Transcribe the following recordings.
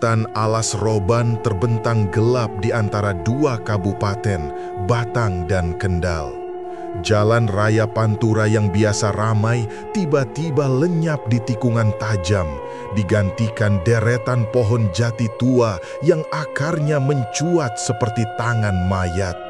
Hutan Alas Roban terbentang gelap di antara dua kabupaten, Batang dan Kendal. Jalan raya Pantura yang biasa ramai tiba-tiba lenyap di tikungan tajam, digantikan deretan pohon jati tua yang akarnya mencuat seperti tangan mayat.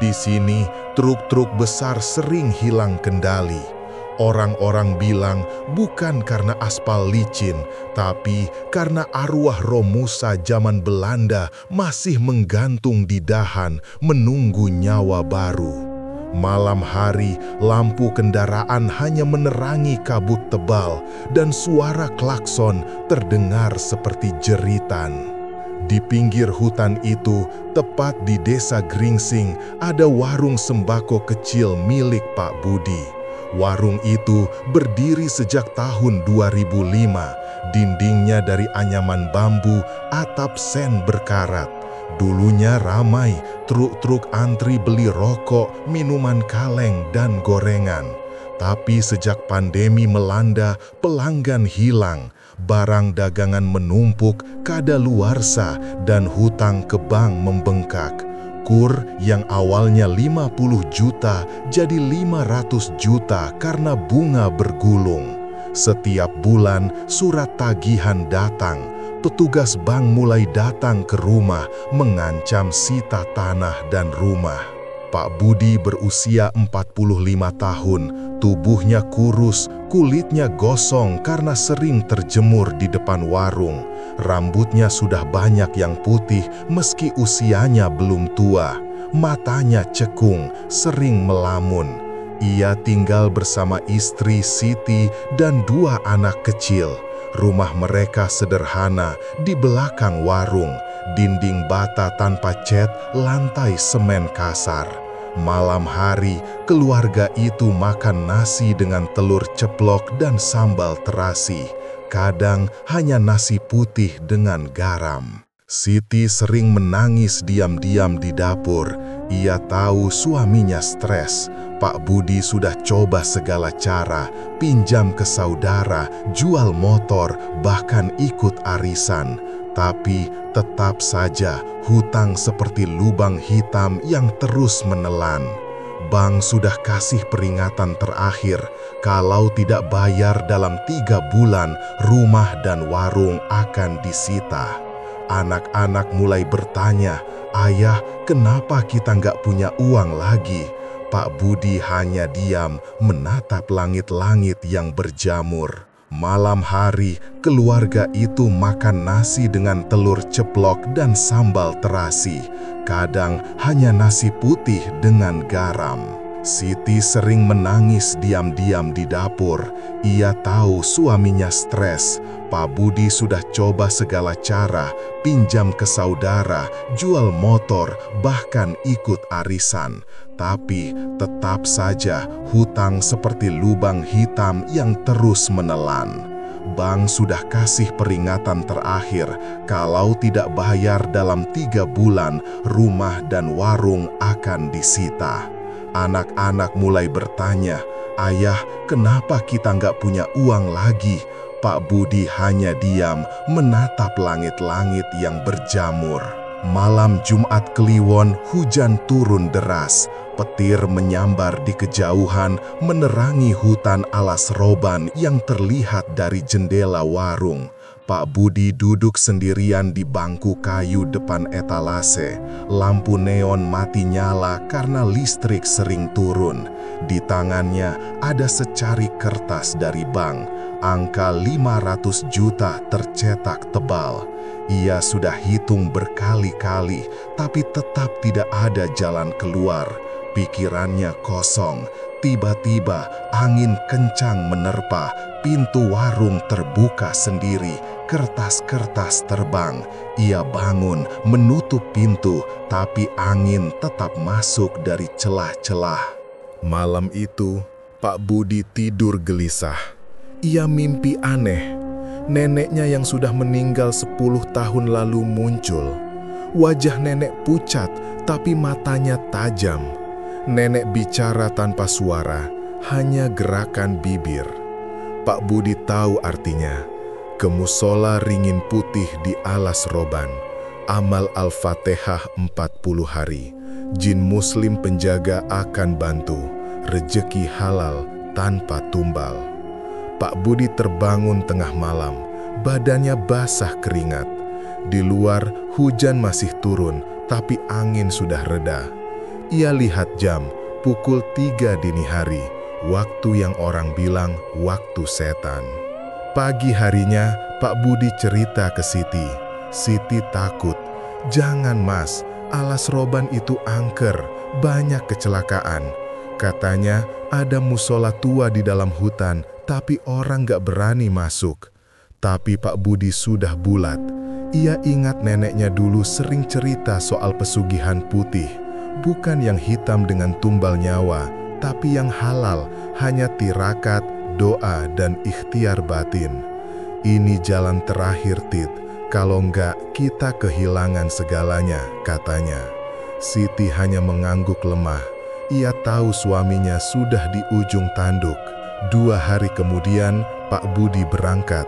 Di sini, truk-truk besar sering hilang kendali. Orang-orang bilang bukan karena aspal licin, tapi karena arwah Romusa zaman Belanda masih menggantung di dahan menunggu nyawa baru. Malam hari, lampu kendaraan hanya menerangi kabut tebal dan suara klakson terdengar seperti jeritan. Di pinggir hutan itu, tepat di desa Gringsing, ada warung sembako kecil milik Pak Budi. Warung itu berdiri sejak tahun 2005, dindingnya dari anyaman bambu, atap sen berkarat. Dulunya ramai, truk-truk antri beli rokok, minuman kaleng, dan gorengan. Tapi sejak pandemi melanda, pelanggan hilang, barang dagangan menumpuk, kadaluarsa, dan hutang ke bank membengkak. Kur yang awalnya 50 juta jadi 500 juta karena bunga bergulung. Setiap bulan surat tagihan datang. Petugas bank mulai datang ke rumah mengancam sita tanah dan rumah. Pak Budi berusia 45 tahun, tubuhnya kurus, kulitnya gosong karena sering terjemur di depan warung. Rambutnya sudah banyak yang putih meski usianya belum tua. Matanya cekung, sering melamun. Ia tinggal bersama istri Siti dan dua anak kecil. Rumah mereka sederhana di belakang warung, dinding bata tanpa cat, lantai semen kasar. Malam hari, keluarga itu makan nasi dengan telur ceplok dan sambal terasi. Kadang hanya nasi putih dengan garam. Siti sering menangis diam-diam di dapur. Ia tahu suaminya stres. Pak Budi sudah coba segala cara, pinjam ke saudara, jual motor, bahkan ikut arisan. Tapi tetap saja hutang seperti lubang hitam yang terus menelan. Bank sudah kasih peringatan terakhir, kalau tidak bayar dalam 3 bulan, rumah dan warung akan disita. Anak-anak mulai bertanya, "Ayah, kenapa kita nggak punya uang lagi?" Pak Budi hanya diam, menatap langit-langit yang berjamur. Malam hari, keluarga itu makan nasi dengan telur ceplok dan sambal terasi. Kadang hanya nasi putih dengan garam. Siti sering menangis diam-diam di dapur. Ia tahu suaminya stres. Pak Budi sudah coba segala cara, pinjam ke saudara, jual motor, bahkan ikut arisan. Tapi tetap saja hutang seperti lubang hitam yang terus menelan. Bank sudah kasih peringatan terakhir, kalau tidak bayar dalam 3 bulan, rumah dan warung akan disita. Anak-anak mulai bertanya, "Ayah, kenapa kita nggak punya uang lagi?" Pak Budi hanya diam, menatap langit-langit yang berjamur. Malam Jumat Kliwon, hujan turun deras. Petir menyambar di kejauhan, menerangi hutan Alas Roban yang terlihat dari jendela warung. Pak Budi duduk sendirian di bangku kayu depan etalase. Lampu neon mati nyala karena listrik sering turun. Di tangannya ada secari kertas dari bank. Angka 500 juta tercetak tebal. Ia sudah hitung berkali-kali, tapi tetap tidak ada jalan keluar. Pikirannya kosong. Tiba-tiba angin kencang menerpa, pintu warung terbuka sendiri, kertas-kertas terbang. Ia bangun, menutup pintu, tapi angin tetap masuk dari celah-celah. Malam itu, Pak Budi tidur gelisah. Ia mimpi aneh. Neneknya yang sudah meninggal 10 tahun lalu muncul. Wajah nenek pucat, tapi matanya tajam. Nenek bicara tanpa suara, hanya gerakan bibir. Pak Budi tahu artinya. ke musola ringin putih di alas roban. Amal Al-Fatihah 40 hari. Jin muslim penjaga akan bantu. Rejeki halal tanpa tumbal. Pak Budi terbangun tengah malam. Badannya basah keringat. Di luar hujan masih turun, tapi angin sudah reda. Ia lihat jam, pukul 3 dini hari. Waktu yang orang bilang waktu setan. Pagi harinya, Pak Budi cerita ke Siti. Siti takut. "Jangan mas, alas roban itu angker, banyak kecelakaan." Katanya ada musola tua di dalam hutan, tapi orang gak berani masuk. Tapi Pak Budi sudah bulat. Ia ingat neneknya dulu sering cerita soal pesugihan putih. Bukan yang hitam dengan tumbal nyawa, tapi yang halal, hanya tirakat, doa, dan ikhtiar batin. "Ini jalan terakhir, Tit. Kalau enggak, kita kehilangan segalanya," katanya. Siti hanya mengangguk lemah. Ia tahu suaminya sudah di ujung tanduk. 2 hari kemudian, Pak Budi berangkat.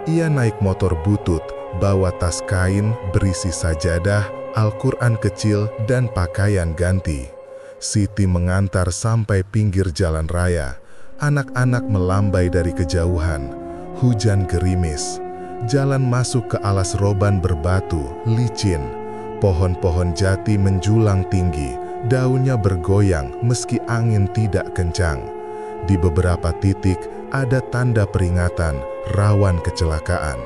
Ia naik motor butut, bawa tas kain berisi sajadah, Al-Quran kecil, dan pakaian ganti. Siti mengantar sampai pinggir jalan raya. Anak-anak melambai dari kejauhan. Hujan gerimis. Jalan masuk ke alas roban berbatu, licin. Pohon-pohon jati menjulang tinggi. Daunnya bergoyang meski angin tidak kencang. Di beberapa titik ada tanda peringatan, rawan kecelakaan.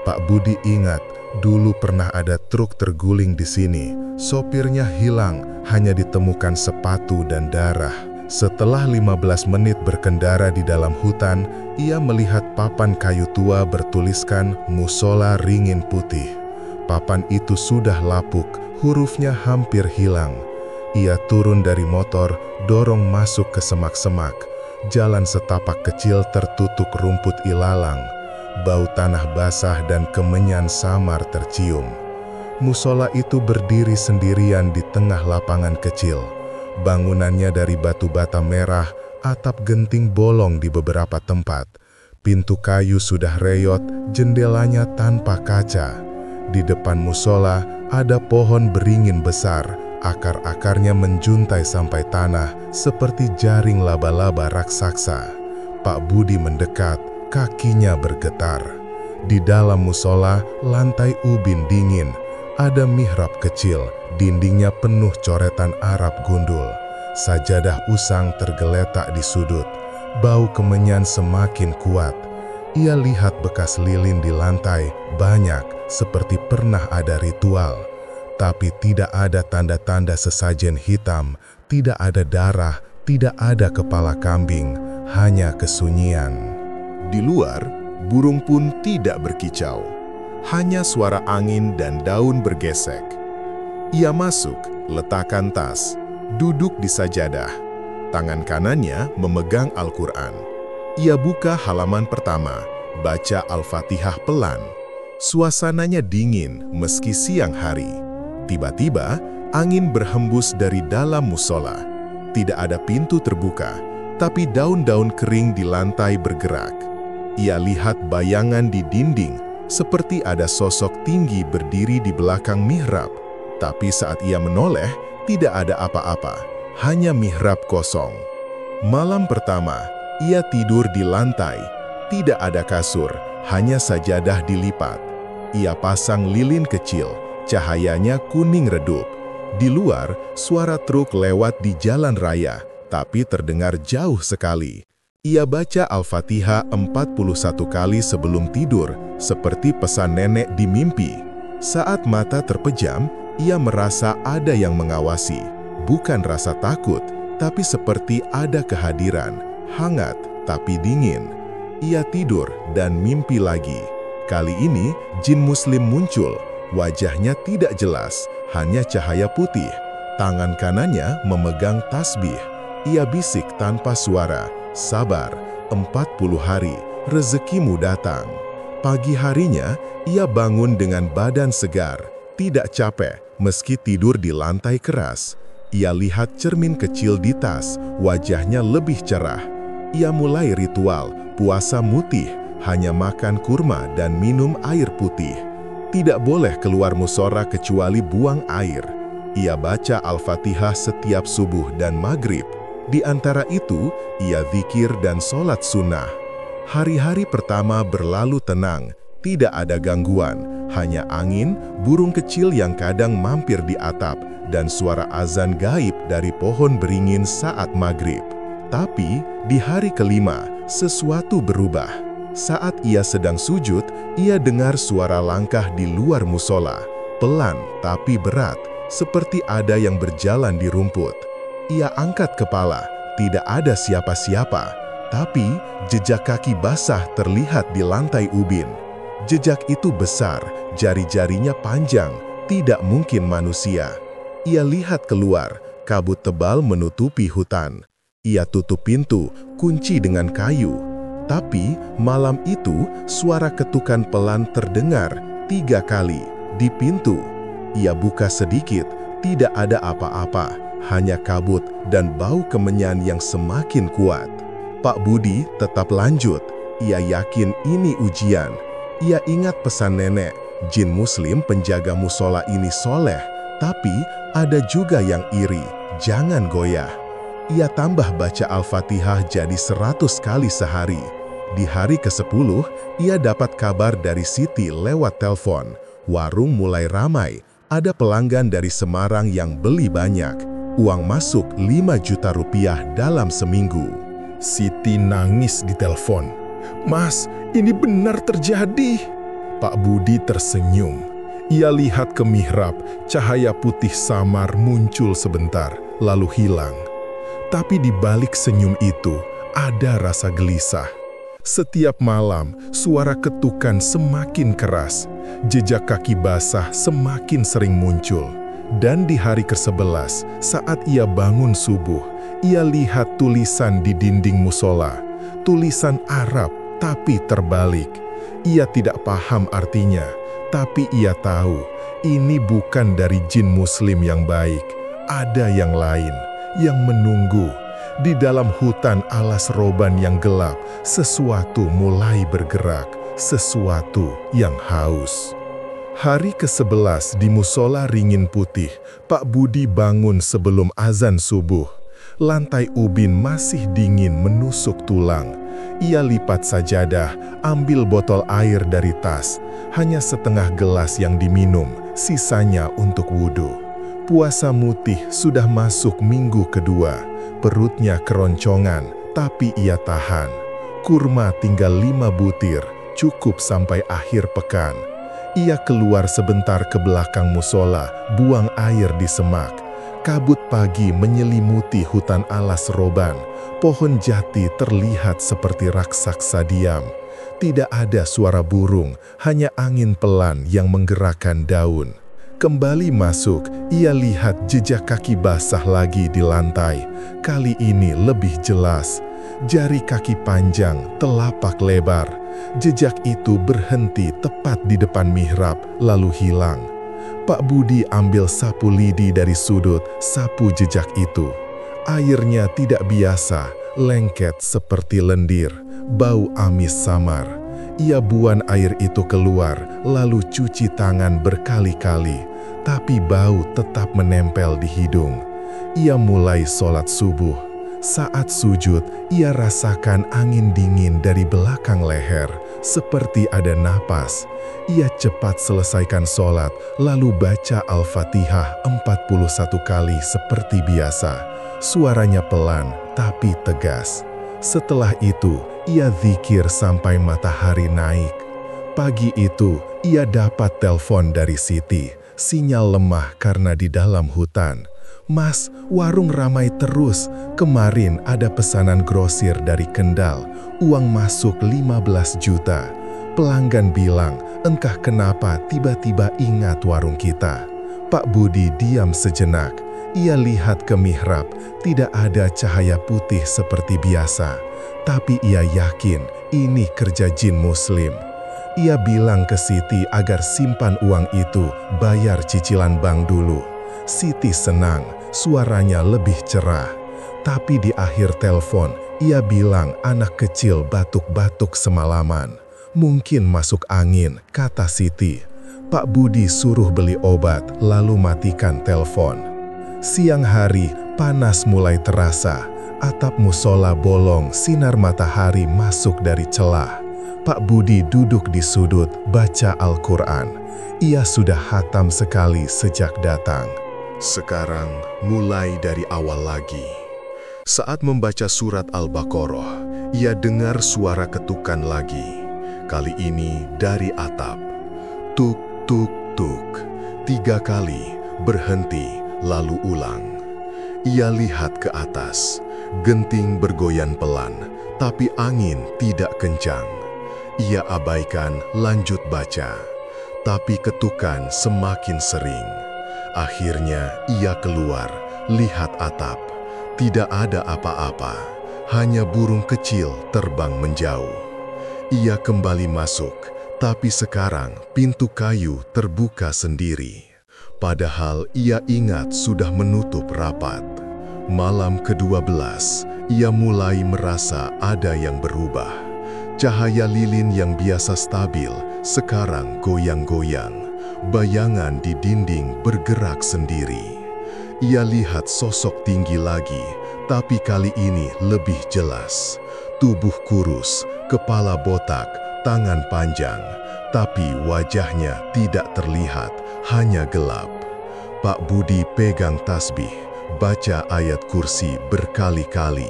Pak Budi ingat, dulu pernah ada truk terguling di sini. Sopirnya hilang, hanya ditemukan sepatu dan darah. Setelah 15 menit berkendara di dalam hutan, ia melihat papan kayu tua bertuliskan musola ringin putih. Papan itu sudah lapuk, hurufnya hampir hilang. Ia turun dari motor, dorong masuk ke semak-semak. Jalan setapak kecil tertutup rumput ilalang. Bau tanah basah dan kemenyan samar tercium. Musola itu berdiri sendirian di tengah lapangan kecil. Bangunannya dari batu bata merah, atap genting bolong di beberapa tempat. Pintu kayu sudah reyot, jendelanya tanpa kaca. Di depan musola ada pohon beringin besar, akar-akarnya menjuntai sampai tanah seperti jaring laba-laba raksasa. Pak Budi mendekat, kakinya bergetar. Di dalam musola, lantai ubin dingin. Ada mihrab kecil, dindingnya penuh coretan Arab gundul. Sajadah usang tergeletak di sudut. Bau kemenyan semakin kuat. Ia lihat bekas lilin di lantai, banyak, seperti pernah ada ritual. Tapi tidak ada tanda-tanda sesajen hitam, tidak ada darah, tidak ada kepala kambing, hanya kesunyian. Di luar, burung pun tidak berkicau. Hanya suara angin dan daun bergesek. Ia masuk, letakkan tas, duduk di sajadah. Tangan kanannya memegang Al-Quran. Ia buka halaman pertama, baca Al-Fatihah pelan. Suasananya dingin meski siang hari. Tiba-tiba, angin berhembus dari dalam musola. Tidak ada pintu terbuka, tapi daun-daun kering di lantai bergerak. Ia lihat bayangan di dinding, seperti ada sosok tinggi berdiri di belakang mihrab. Tapi saat ia menoleh, tidak ada apa-apa, hanya mihrab kosong. Malam pertama, ia tidur di lantai. Tidak ada kasur, hanya sajadah dilipat. Ia pasang lilin kecil, cahayanya kuning redup. Di luar, suara truk lewat di jalan raya, tapi terdengar jauh sekali. Ia baca Al-Fatihah 41 kali sebelum tidur, seperti pesan nenek di mimpi. Saat mata terpejam, ia merasa ada yang mengawasi. Bukan rasa takut, tapi seperti ada kehadiran, hangat tapi dingin. Ia tidur dan mimpi lagi. Kali ini, jin muslim muncul. Wajahnya tidak jelas, hanya cahaya putih. Tangan kanannya memegang tasbih. Ia bisik tanpa suara, "Sabar, 40 hari, rezekimu datang." Pagi harinya, ia bangun dengan badan segar, tidak capek meski tidur di lantai keras. Ia lihat cermin kecil di tas, wajahnya lebih cerah. Ia mulai ritual, puasa mutih, hanya makan kurma dan minum air putih. Tidak boleh keluar musora kecuali buang air. Ia baca Al-Fatihah setiap subuh dan maghrib. Di antara itu, ia zikir dan sholat sunnah. Hari-hari pertama berlalu tenang, tidak ada gangguan, hanya angin, burung kecil yang kadang mampir di atap, dan suara azan gaib dari pohon beringin saat maghrib. Tapi, di hari kelima, sesuatu berubah. Saat ia sedang sujud, ia dengar suara langkah di luar musola, pelan tapi berat, seperti ada yang berjalan di rumput. Ia angkat kepala, tidak ada siapa-siapa, tapi jejak kaki basah terlihat di lantai ubin. Jejak itu besar, jari-jarinya panjang, tidak mungkin manusia. Ia lihat keluar, kabut tebal menutupi hutan. Ia tutup pintu, kunci dengan kayu. Tapi malam itu suara ketukan pelan terdengar 3 kali di pintu. Ia buka sedikit, tidak ada apa-apa, hanya kabut dan bau kemenyan yang semakin kuat. Pak Budi tetap lanjut. Ia yakin ini ujian. Ia ingat pesan nenek, jin muslim penjaga musola ini soleh, tapi ada juga yang iri, jangan goyah. Ia tambah baca Al-Fatihah jadi 100 kali sehari. Di hari ke-10, ia dapat kabar dari Siti lewat telepon. Warung mulai ramai, ada pelanggan dari Semarang yang beli banyak. Uang masuk 5 juta rupiah dalam seminggu. Siti nangis di telepon. "Mas, ini benar terjadi." Pak Budi tersenyum. Ia lihat ke mihrab, cahaya putih samar muncul sebentar, lalu hilang. Tapi di balik senyum itu, ada rasa gelisah. Setiap malam, suara ketukan semakin keras. Jejak kaki basah semakin sering muncul. Dan di hari ke-11, saat ia bangun subuh, ia lihat tulisan di dinding musola. Tulisan Arab, tapi terbalik. Ia tidak paham artinya, tapi ia tahu, ini bukan dari jin muslim yang baik. Ada yang lain, yang menunggu. Di dalam hutan alas roban yang gelap, sesuatu mulai bergerak, sesuatu yang haus. Hari ke-11 di musola Ringin Putih, Pak Budi bangun sebelum azan subuh. Lantai ubin masih dingin menusuk tulang. Ia lipat sajadah, ambil botol air dari tas. Hanya setengah gelas yang diminum, sisanya untuk wudhu. Puasa Mutih sudah masuk minggu kedua. Perutnya keroncongan, tapi ia tahan. Kurma tinggal 5 butir, cukup sampai akhir pekan. Ia keluar sebentar ke belakang musola, buang air di semak. Kabut pagi menyelimuti hutan alas roban. Pohon jati terlihat seperti raksasa diam. Tidak ada suara burung, hanya angin pelan yang menggerakkan daun. Kembali masuk, ia lihat jejak kaki basah lagi di lantai. Kali ini lebih jelas. Jari kaki panjang, telapak lebar. Jejak itu berhenti tepat di depan mihrab, lalu hilang. Pak Budi ambil sapu lidi dari sudut, sapu jejak itu. Airnya tidak biasa, lengket seperti lendir, bau amis samar. Ia buan air itu keluar, lalu cuci tangan berkali-kali, tapi bau tetap menempel di hidung. Ia mulai sholat subuh. Saat sujud, ia rasakan angin dingin dari belakang leher, seperti ada napas. Ia cepat selesaikan sholat, lalu baca Al-Fatihah 41 kali seperti biasa. Suaranya pelan, tapi tegas. Setelah itu, ia zikir sampai matahari naik. Pagi itu, ia dapat telepon dari Siti. Sinyal lemah karena di dalam hutan. "Mas, warung ramai terus. Kemarin ada pesanan grosir dari Kendal. Uang masuk 15 juta. Pelanggan bilang, entah kenapa tiba-tiba ingat warung kita." Pak Budi diam sejenak. Ia lihat ke mihrab, tidak ada cahaya putih seperti biasa. Tapi ia yakin ini kerja jin muslim. Ia bilang ke Siti agar simpan uang itu, bayar cicilan bank dulu. Siti senang, suaranya lebih cerah. Tapi di akhir telepon, ia bilang anak kecil batuk-batuk semalaman. Mungkin masuk angin, kata Siti. Pak Budi suruh beli obat, lalu matikan telepon. Siang hari, panas mulai terasa. Atap musola bolong, sinar matahari masuk dari celah. Pak Budi duduk di sudut, baca Al-Quran. Ia sudah hatam sekali sejak datang. Sekarang mulai dari awal lagi. Saat membaca surat Al-Baqarah, ia dengar suara ketukan lagi. Kali ini dari atap. Tuk, tuk, tuk. 3 kali, berhenti, lalu ulang. Ia lihat ke atas. Genting bergoyang pelan, tapi angin tidak kencang. Ia abaikan, lanjut baca. Tapi ketukan semakin sering. Akhirnya ia keluar, lihat atap. Tidak ada apa-apa, hanya burung kecil terbang menjauh. Ia kembali masuk, tapi sekarang pintu kayu terbuka sendiri. Padahal ia ingat sudah menutup rapat. Malam ke-12, ia mulai merasa ada yang berubah. Cahaya lilin yang biasa stabil, sekarang goyang-goyang. Bayangan di dinding bergerak sendiri. Ia lihat sosok tinggi lagi, tapi kali ini lebih jelas. Tubuh kurus, kepala botak, tangan panjang, tapi wajahnya tidak terlihat, hanya gelap. Pak Budi pegang tasbih, baca ayat kursi berkali-kali.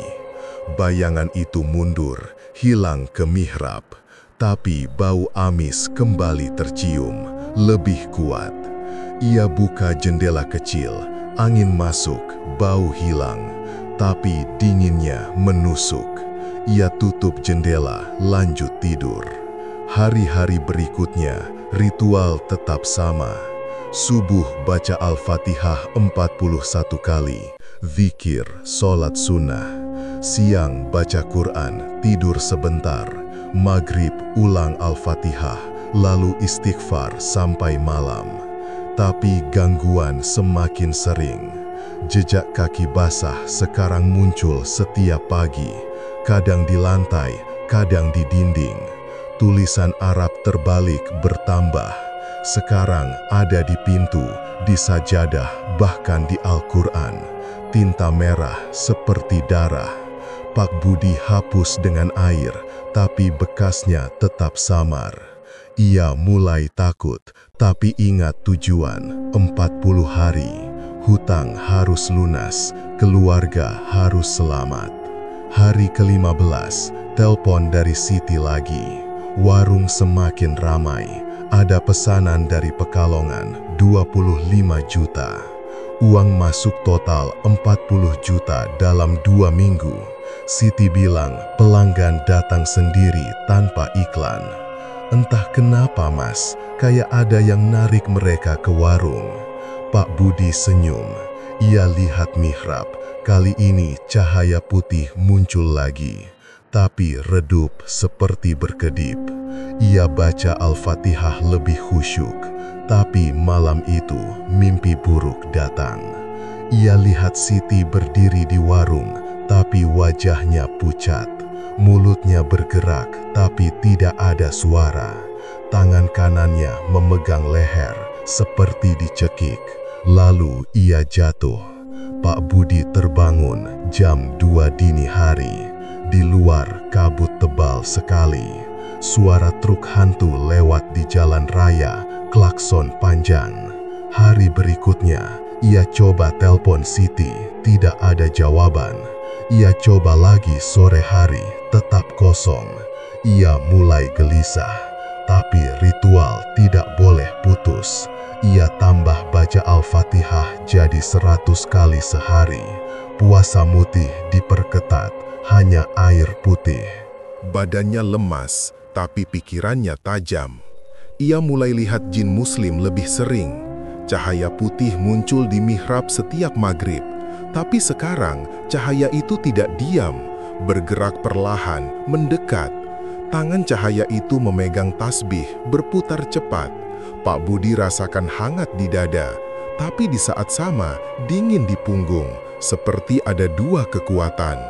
Bayangan itu mundur, hilang ke mihrab. Tapi bau amis kembali tercium, lebih kuat. Ia buka jendela kecil, angin masuk, bau hilang. Tapi dinginnya menusuk. Ia tutup jendela, lanjut tidur. Hari-hari berikutnya, ritual tetap sama. Subuh baca Al-Fatihah 41 kali, zikir, sholat sunnah. Siang baca Quran, tidur sebentar. Maghrib ulang Al-Fatihah, lalu istighfar sampai malam. Tapi gangguan semakin sering. Jejak kaki basah sekarang muncul setiap pagi. Kadang di lantai, kadang di dinding. Tulisan Arab terbalik bertambah. Sekarang ada di pintu, di sajadah, bahkan di Al-Quran. Tinta merah seperti darah. Pak Budi hapus dengan air, tapi bekasnya tetap samar. Ia mulai takut, tapi ingat tujuan, 40 hari. Hutang harus lunas, keluarga harus selamat. Hari ke-15, telepon dari Siti lagi. Warung semakin ramai. Ada pesanan dari Pekalongan, 25 juta. Uang masuk total 40 juta dalam 2 minggu. Siti bilang pelanggan datang sendiri tanpa iklan. Entah kenapa mas, kayak ada yang narik mereka ke warung. Pak Budi senyum. Ia lihat mihrab. Kali ini cahaya putih muncul lagi. Tapi redup seperti berkedip. Ia baca Al-Fatihah lebih khusyuk. Tapi malam itu mimpi buruk datang. Ia lihat Siti berdiri di warung, tapi wajahnya pucat. Mulutnya bergerak, tapi tidak ada suara. Tangan kanannya memegang leher, seperti dicekik. Lalu ia jatuh. Pak Budi terbangun jam 2 dini hari. Di luar kabut tebal sekali. Suara truk hantu lewat di jalan raya, klakson panjang. Hari berikutnya, ia coba telepon Siti, tidak ada jawaban. Ia coba lagi sore hari, tetap kosong. Ia mulai gelisah, tapi ritual tidak boleh putus. Ia tambah baca Al-Fatihah jadi 100 kali sehari. Puasa mutih diperketat, hanya air putih. Badannya lemas, tapi pikirannya tajam. Ia mulai lihat jin muslim lebih sering. Cahaya putih muncul di mihrab setiap maghrib. Tapi sekarang cahaya itu tidak diam, bergerak perlahan, mendekat. Tangan cahaya itu memegang tasbih, berputar cepat. Pak Budi rasakan hangat di dada, tapi di saat sama dingin di punggung, seperti ada 2 kekuatan.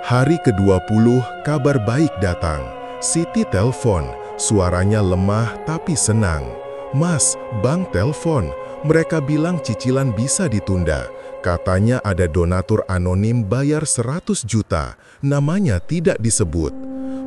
Hari ke-20, kabar baik datang. Siti telepon, Suaranya lemah tapi senang. "Mas, Bang telepon. Mereka bilang cicilan bisa ditunda. Katanya ada donatur anonim bayar 100 juta. Namanya tidak disebut."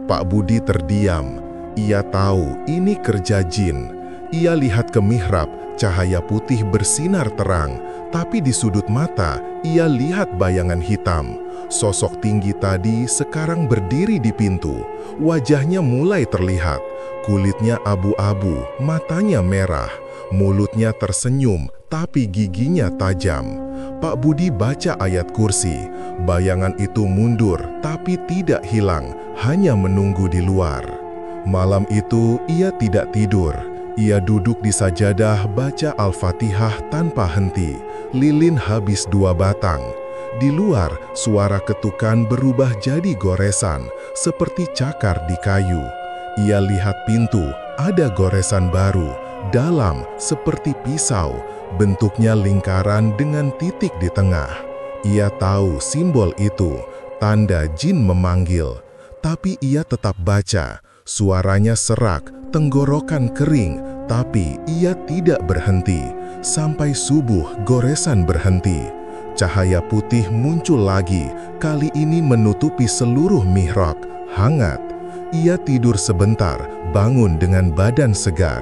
Pak Budi terdiam. Ia tahu ini kerja jin. Ia lihat ke mihrab, cahaya putih bersinar terang. Tapi di sudut mata, ia lihat bayangan hitam. Sosok tinggi tadi sekarang berdiri di pintu. Wajahnya mulai terlihat. Kulitnya abu-abu, matanya merah. Mulutnya tersenyum, tapi giginya tajam. Pak Budi baca ayat kursi. Bayangan itu mundur, tapi tidak hilang, hanya menunggu di luar. Malam itu, ia tidak tidur. Ia duduk di sajadah baca Al-Fatihah tanpa henti. Lilin habis 2 batang. Di luar, suara ketukan berubah jadi goresan, seperti cakar di kayu. Ia lihat pintu, ada goresan baru, dalam seperti pisau, bentuknya lingkaran dengan titik di tengah. Ia tahu simbol itu, tanda jin memanggil. Tapi ia tetap baca, suaranya serak, tenggorokan kering, tapi ia tidak berhenti. Sampai subuh goresan berhenti. Cahaya putih muncul lagi, kali ini menutupi seluruh mihrab, hangat. Ia tidur sebentar, bangun dengan badan segar.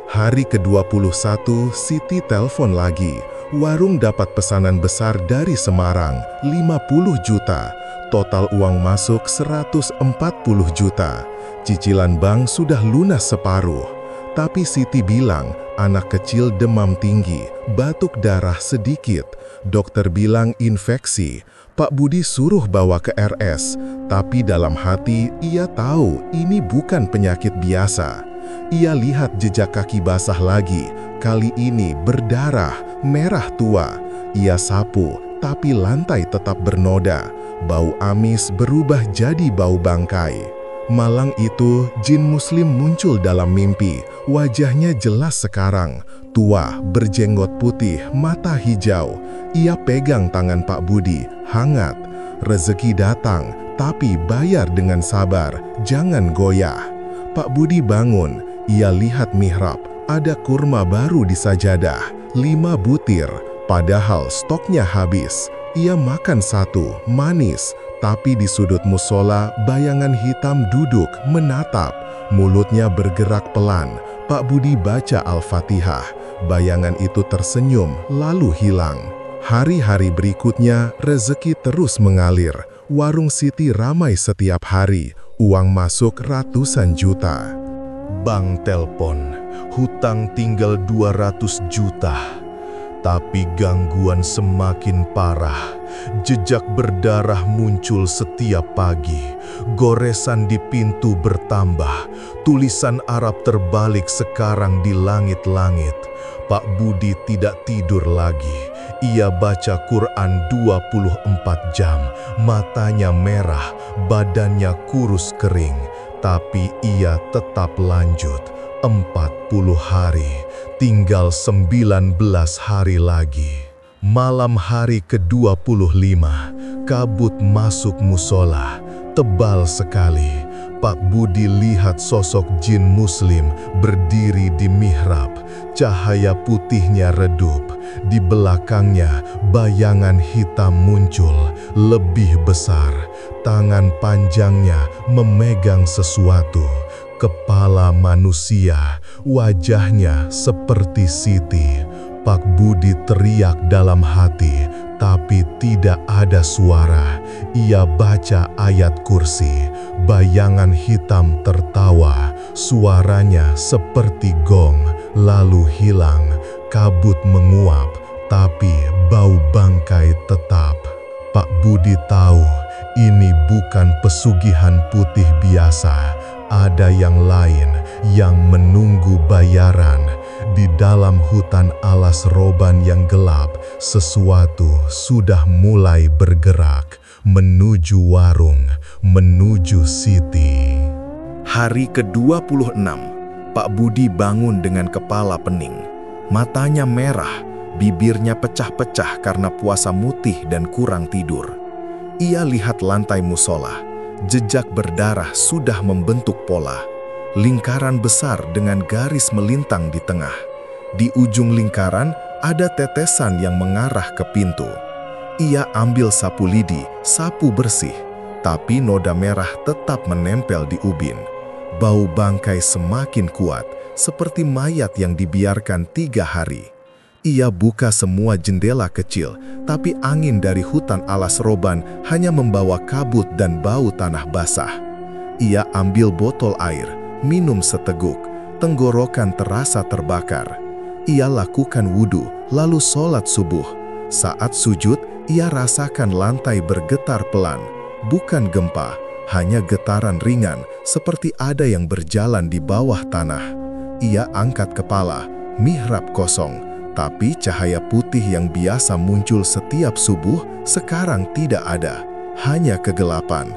Hari ke-21, Siti telepon lagi. Warung dapat pesanan besar dari Semarang, 50 juta. Total uang masuk 140 juta. Cicilan bank sudah lunas separuh. Tapi Siti bilang, anak kecil demam tinggi, batuk darah sedikit. Dokter bilang infeksi. Pak Budi suruh bawa ke RS. Tapi dalam hati, ia tahu ini bukan penyakit biasa. Ia lihat jejak kaki basah lagi. Kali ini berdarah, merah tua. Ia sapu, tapi lantai tetap bernoda. Bau amis berubah jadi bau bangkai. Malam itu, jin muslim muncul dalam mimpi. Wajahnya jelas sekarang. Tua, berjenggot putih, mata hijau. Ia pegang tangan Pak Budi, hangat. Rezeki datang, tapi bayar dengan sabar. Jangan goyah. Pak Budi bangun. Ia lihat mihrab. Ada kurma baru di sajadah. 5 butir. Padahal stoknya habis. Ia makan 1, manis. Tapi di sudut musola, bayangan hitam duduk, menatap. Mulutnya bergerak pelan. Pak Budi baca Al-Fatihah. Bayangan itu tersenyum, lalu hilang. Hari-hari berikutnya, rezeki terus mengalir. Warung Siti ramai setiap hari. Uang masuk ratusan juta. Bank telpon, hutang tinggal 200 juta. Tapi gangguan semakin parah. Jejak berdarah muncul setiap pagi. Goresan di pintu bertambah. Tulisan Arab terbalik sekarang di langit-langit. Pak Budi tidak tidur lagi. Ia baca Quran 24 jam. Matanya merah, badannya kurus kering. Tapi ia tetap lanjut. 40 hari. Tinggal 19 hari lagi. Malam hari ke-25, kabut masuk musola, tebal sekali. Pak Budi lihat sosok jin muslim berdiri di mihrab. Cahaya putihnya redup. Di belakangnya, bayangan hitam muncul, lebih besar. Tangan panjangnya memegang sesuatu. Kepala manusia, wajahnya seperti Siti. Pak Budi teriak dalam hati, tapi tidak ada suara. Ia baca ayat kursi. Bayangan hitam tertawa. Suaranya seperti gong, lalu hilang. Kabut menguap, tapi bau bangkai tetap. Pak Budi tahu ini bukan pesugihan putih biasa. Ada yang lain yang menunggu bayaran. Di dalam hutan alas roban yang gelap, sesuatu sudah mulai bergerak menuju warung, menuju Siti. Hari ke-26, Pak Budi bangun dengan kepala pening. Matanya merah, bibirnya pecah-pecah karena puasa mutih dan kurang tidur. Ia lihat lantai musola. Jejak berdarah sudah membentuk pola. lingkaran besar dengan garis melintang di tengah. Di ujung lingkaran ada tetesan yang mengarah ke pintu. Ia ambil sapu lidi, sapu bersih, tapi noda merah tetap menempel di ubin. Bau bangkai semakin kuat, seperti mayat yang dibiarkan 3 hari. Ia buka semua jendela kecil, tapi angin dari hutan alas roban hanya membawa kabut dan bau tanah basah. Ia ambil botol air, minum seteguk, tenggorokan terasa terbakar. Ia lakukan wudhu, lalu sholat subuh. Saat sujud, ia rasakan lantai bergetar pelan, bukan gempa, hanya getaran ringan, seperti ada yang berjalan di bawah tanah. Ia angkat kepala, mihrab kosong, tapi cahaya putih yang biasa muncul setiap subuh sekarang tidak ada, hanya kegelapan.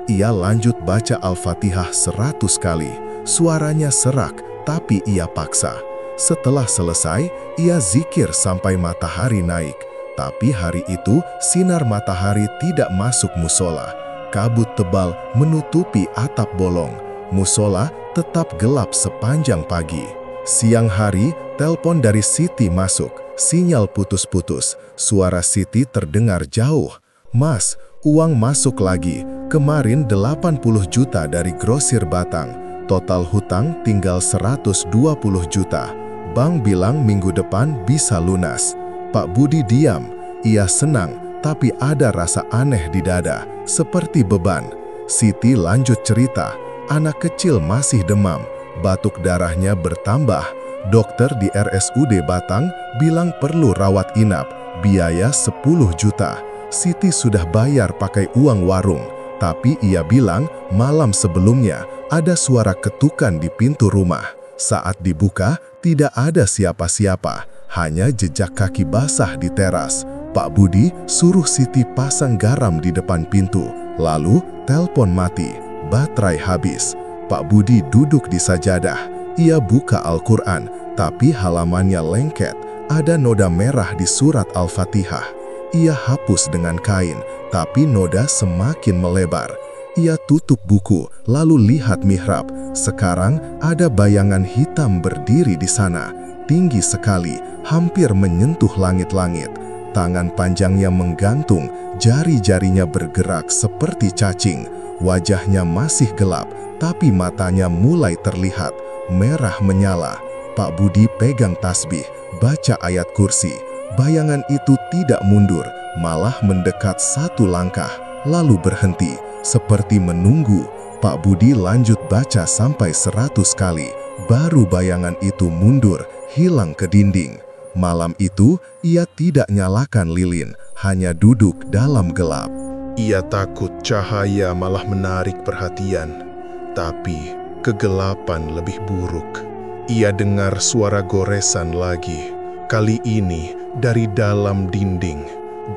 Ia lanjut baca Al-Fatihah 100 kali, suaranya serak, tapi ia paksa. Setelah selesai, ia zikir sampai matahari naik. Tapi hari itu, sinar matahari tidak masuk musola. Kabut tebal menutupi atap bolong. Musola tetap gelap sepanjang pagi. Siang hari, telepon dari Siti masuk. Sinyal putus-putus. Suara Siti terdengar jauh. "Mas, uang masuk lagi. Kemarin 80 juta dari grosir Batang. Total hutang tinggal 120 juta. Bank bilang minggu depan bisa lunas." Pak Budi diam. Ia senang, tapi ada rasa aneh di dada, seperti beban. Siti lanjut cerita. Anak kecil masih demam. Batuk darahnya bertambah. Dokter di RSUD Batang bilang perlu rawat inap, biaya 10 juta. Siti sudah bayar pakai uang warung, tapi ia bilang malam sebelumnya ada suara ketukan di pintu rumah. Saat dibuka, tidak ada siapa-siapa, hanya jejak kaki basah di teras. Pak Budi suruh Siti pasang garam di depan pintu, lalu telepon mati, baterai habis. Pak Budi duduk di sajadah. Ia buka Al-Quran, tapi halamannya lengket. Ada noda merah di surat Al-Fatihah. Ia hapus dengan kain, tapi noda semakin melebar. Ia tutup buku, lalu lihat mihrab. Sekarang ada bayangan hitam berdiri di sana, tinggi sekali, hampir menyentuh langit-langit. Tangan panjangnya menggantung, jari-jarinya bergerak seperti cacing. Wajahnya masih gelap, tapi matanya mulai terlihat, merah menyala. Pak Budi pegang tasbih, baca ayat kursi. Bayangan itu tidak mundur, malah mendekat 1 langkah, lalu berhenti, seperti menunggu. Pak Budi lanjut baca sampai 100 kali, baru bayangan itu mundur, hilang ke dinding. Malam itu, ia tidak nyalakan lilin, hanya duduk dalam gelap. Ia takut cahaya malah menarik perhatian, tapi kegelapan lebih buruk. Ia dengar suara goresan lagi, kali ini dari dalam dinding.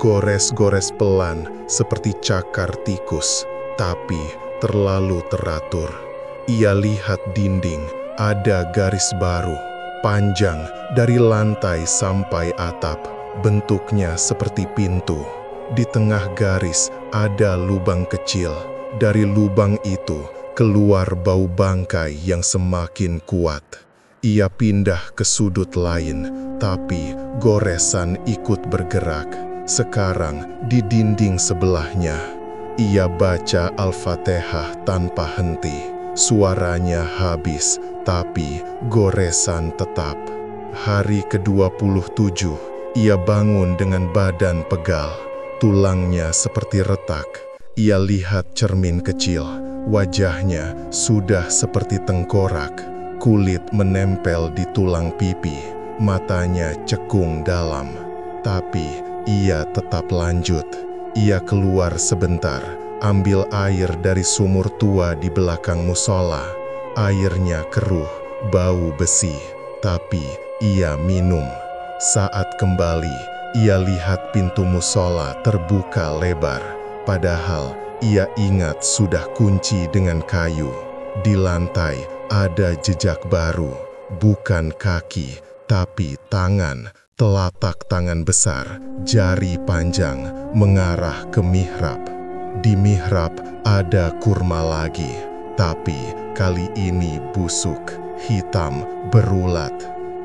Gores-gores pelan seperti cakar tikus, tapi terlalu teratur. Ia lihat dinding, ada garis baru, panjang dari lantai sampai atap, bentuknya seperti pintu. Di tengah garis ada lubang kecil. Dari lubang itu keluar bau bangkai yang semakin kuat. Ia pindah ke sudut lain, tapi goresan ikut bergerak. Sekarang di dinding sebelahnya. Ia baca Al-Fatihah tanpa henti. Suaranya habis, tapi goresan tetap. Hari ke-27, ia bangun dengan badan pegal. Tulangnya seperti retak. Ia lihat cermin kecil. Wajahnya sudah seperti tengkorak. Kulit menempel di tulang pipi. Matanya cekung dalam. Tapi ia tetap lanjut. Ia keluar sebentar, ambil air dari sumur tua di belakang musola. Airnya keruh, bau besi. Tapi ia minum. Saat kembali, ia lihat pintu musola terbuka lebar, padahal ia ingat sudah kunci dengan kayu. Di lantai ada jejak baru, bukan kaki, tapi tangan, telapak tangan besar, jari panjang, mengarah ke mihrab. Di mihrab ada kurma lagi, Tapi kali ini busuk, hitam, berulat.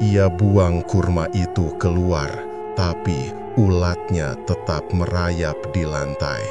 Ia buang kurma itu keluar, tapi ulatnya tetap merayap di lantai.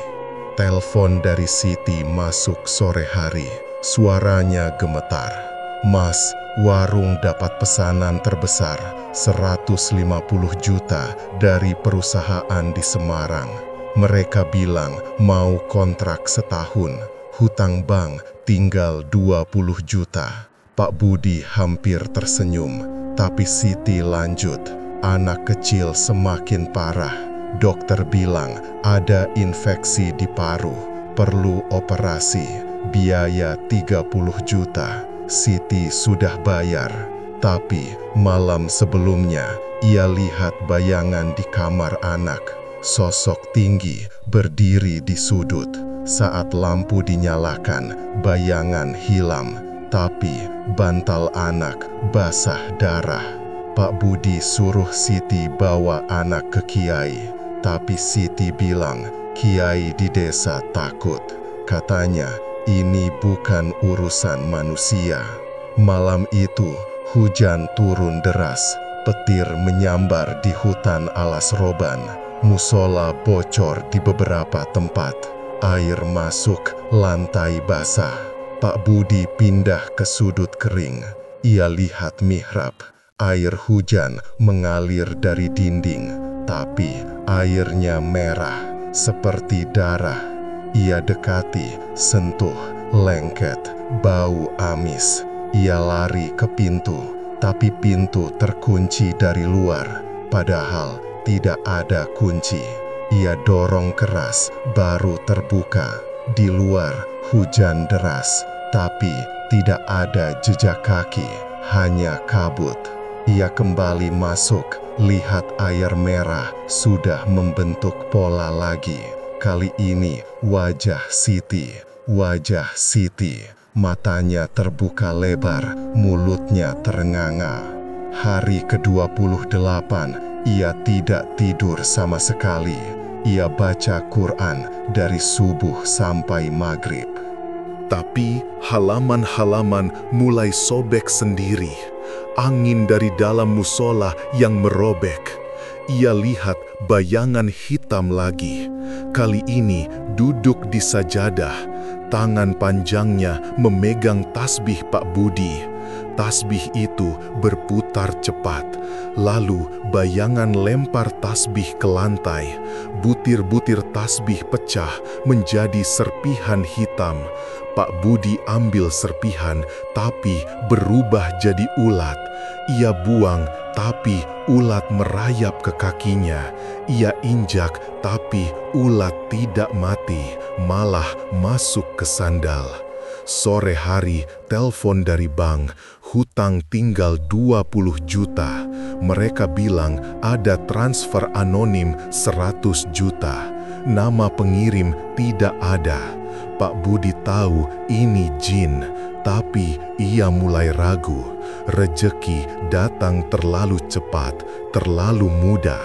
Telepon dari Siti masuk sore hari. Suaranya gemetar. "Mas, warung dapat pesanan terbesar, 150 juta dari perusahaan di Semarang. Mereka bilang mau kontrak setahun, hutang bank tinggal 20 juta. Pak Budi hampir tersenyum, tapi Siti lanjut. "Anak kecil semakin parah. Dokter bilang ada infeksi di paru, perlu operasi. Biaya 30 juta. Siti sudah bayar. Tapi malam sebelumnya ia lihat bayangan di kamar anak. Sosok tinggi berdiri di sudut. Saat lampu dinyalakan, bayangan hilang. Tapi bantal anak basah darah. Pak Budi suruh Siti bawa anak ke Kiai. Tapi Siti bilang, Kiai di desa takut. Katanya, ini bukan urusan manusia." Malam itu, hujan turun deras. Petir menyambar di hutan alas roban. Musola bocor di beberapa tempat. Air masuk, lantai basah. Pak Budi pindah ke sudut kering. Ia lihat mihrab. Air hujan mengalir dari dinding, tapi airnya merah seperti darah. Ia dekati, sentuh, lengket, bau amis. Ia lari ke pintu, tapi pintu terkunci dari luar, padahal tidak ada kunci. Ia dorong keras, baru terbuka. Di luar, hujan deras, tapi tidak ada jejak kaki, hanya kabut. Ia kembali masuk, lihat air merah sudah membentuk pola lagi. Kali ini wajah Siti, matanya terbuka lebar, mulutnya terenganga. Hari ke-28, ia tidak tidur sama sekali. Ia baca Quran dari subuh sampai maghrib. Tapi halaman-halaman mulai sobek sendiri. Angin dari dalam musola yang merobek. Ia lihat bayangan hitam lagi. Kali ini duduk di sajadah. Tangan panjangnya memegang tasbih Pak Budi. Tasbih itu berputar cepat. Lalu bayangan lempar tasbih ke lantai. Butir-butir tasbih pecah menjadi serpihan hitam. Pak Budi ambil serpihan, tapi berubah jadi ulat. Ia buang, tapi ulat merayap ke kakinya. Ia injak, tapi ulat tidak mati, malah masuk ke sandal. Sore hari, telepon dari bank, hutang tinggal 20 juta. Mereka bilang ada transfer anonim 100 juta. Nama pengirim tidak ada. Pak Budi tahu ini jin, tapi ia mulai ragu. Rejeki datang terlalu cepat, terlalu mudah.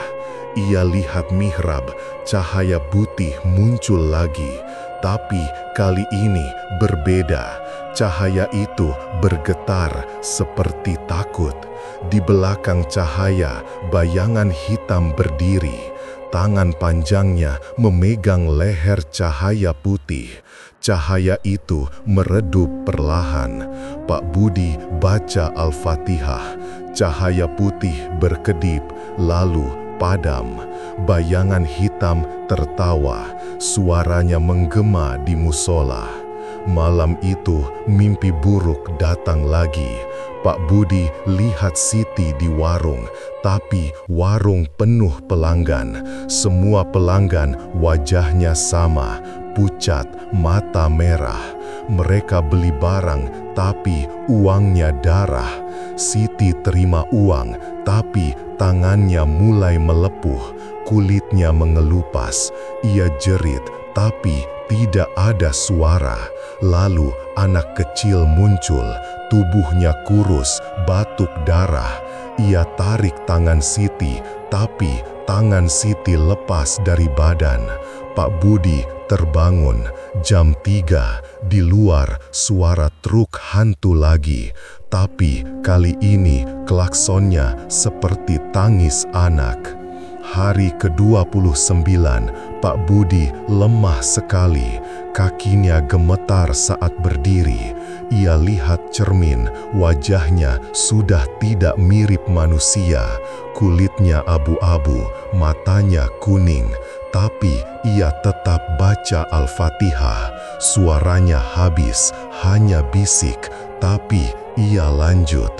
Ia lihat mihrab, cahaya putih muncul lagi. Tapi kali ini berbeda. Cahaya itu bergetar seperti takut. Di belakang cahaya, bayangan hitam berdiri. Tangan panjangnya memegang leher cahaya putih. Cahaya itu meredup perlahan. Pak Budi baca Al-Fatihah. Cahaya putih berkedip, lalu padam. Bayangan hitam tertawa. Suaranya menggema di musola. Malam itu mimpi buruk datang lagi. Pak Budi lihat Siti di warung, tapi warung penuh pelanggan. Semua pelanggan wajahnya sama, pucat, mata merah. Mereka beli barang, tapi uangnya darah. Siti terima uang, tapi tangannya mulai melepuh, kulitnya mengelupas. Ia jerit, tapi tidak ada suara. Lalu anak kecil muncul, tubuhnya kurus, batuk darah. Ia tarik tangan Siti, tapi tangan Siti lepas dari badan. Pak Budi terbangun. Jam 3, di luar suara truk hantu lagi. Tapi kali ini klaksonnya seperti tangis anak. Hari ke-29, Pak Budi lemah sekali. Kakinya gemetar saat berdiri. Ia lihat cermin, wajahnya sudah tidak mirip manusia. Kulitnya abu-abu, matanya kuning. Tapi ia tetap baca Al-Fatihah. Suaranya habis, hanya bisik. Tapi ia lanjut.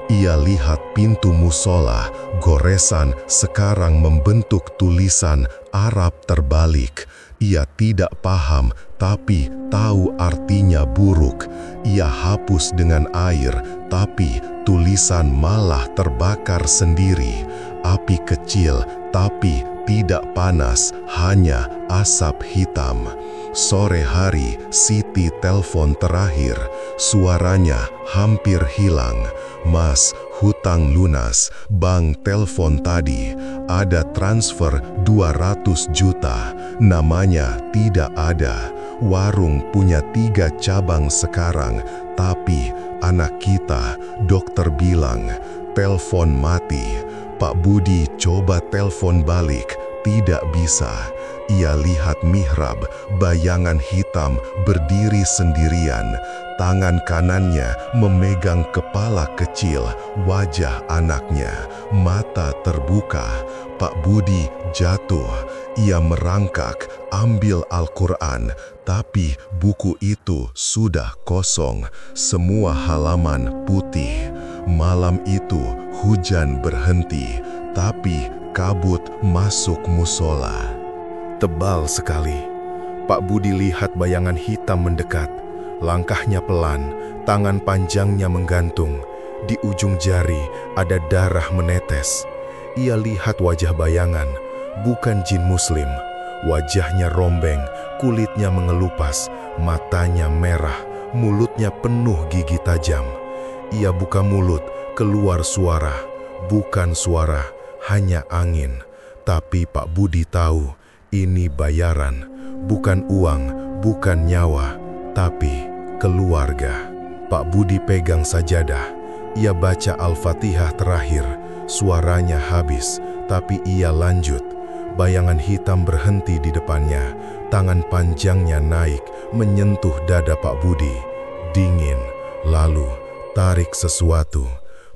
Ia lihat pintu musola, goresan sekarang membentuk tulisan Arab terbalik. Ia tidak paham, tapi tahu artinya buruk. Ia hapus dengan air, tapi tulisan malah terbakar sendiri. Api kecil, tapi tidak panas, hanya asap hitam. Sore hari, Siti telepon terakhir. Suaranya hampir hilang. "Mas, hutang lunas. Bank telepon tadi. Ada transfer 200 juta. Namanya tidak ada. Warung punya 3 cabang sekarang. Tapi anak kita, dokter bilang, telepon mati." Pak Budi coba telepon balik. Tidak bisa. Ia lihat mihrab, bayangan hitam berdiri sendirian. Tangan kanannya memegang kepala kecil, wajah anaknya, mata terbuka. Pak Budi jatuh. Ia merangkak, ambil Al-Quran, tapi buku itu sudah kosong. Semua halaman putih. Malam itu hujan berhenti, tapi kabut masuk musola. Tebal sekali. Pak Budi lihat bayangan hitam mendekat. Langkahnya pelan, tangan panjangnya menggantung. Di ujung jari ada darah menetes. Ia lihat wajah bayangan, bukan jin muslim. Wajahnya rombeng, kulitnya mengelupas, matanya merah, mulutnya penuh gigi tajam. Ia buka mulut, keluar suara. Bukan suara, hanya angin. Tapi Pak Budi tahu, ini bayaran, bukan uang, bukan nyawa, tapi keluarga. Pak Budi pegang sajadah. Ia baca Al-Fatihah terakhir. Suaranya habis, tapi ia lanjut. Bayangan hitam berhenti di depannya. Tangan panjangnya naik, menyentuh dada Pak Budi. Dingin, lalu tarik sesuatu.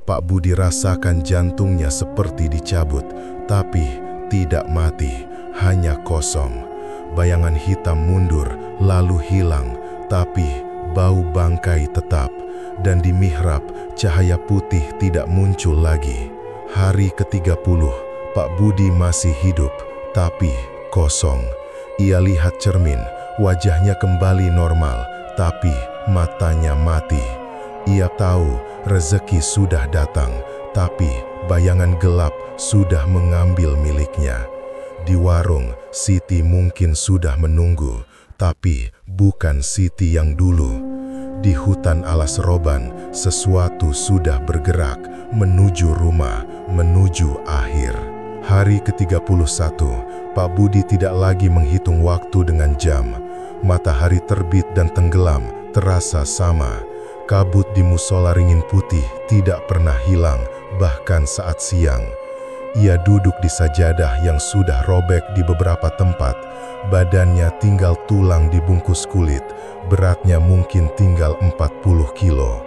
Pak Budi rasakan jantungnya seperti dicabut, tapi tidak mati. Hanya kosong. Bayangan hitam mundur, lalu hilang, tapi bau bangkai tetap. Dan di mihrab, cahaya putih tidak muncul lagi. Hari ke-30, Pak Budi masih hidup, tapi kosong. Ia lihat cermin, wajahnya kembali normal, tapi matanya mati. Ia tahu rezeki sudah datang, tapi bayangan gelap sudah mengambil miliknya. Di warung, Siti mungkin sudah menunggu, tapi bukan Siti yang dulu. Di hutan alas roban, sesuatu sudah bergerak menuju rumah, menuju akhir. Hari ke-31, Pak Budi tidak lagi menghitung waktu dengan jam. Matahari terbit dan tenggelam terasa sama. Kabut di musola ringin putih tidak pernah hilang, bahkan saat siang. Ia duduk di sajadah yang sudah robek di beberapa tempat. Badannya tinggal tulang dibungkus kulit. Beratnya mungkin tinggal 40 kilo.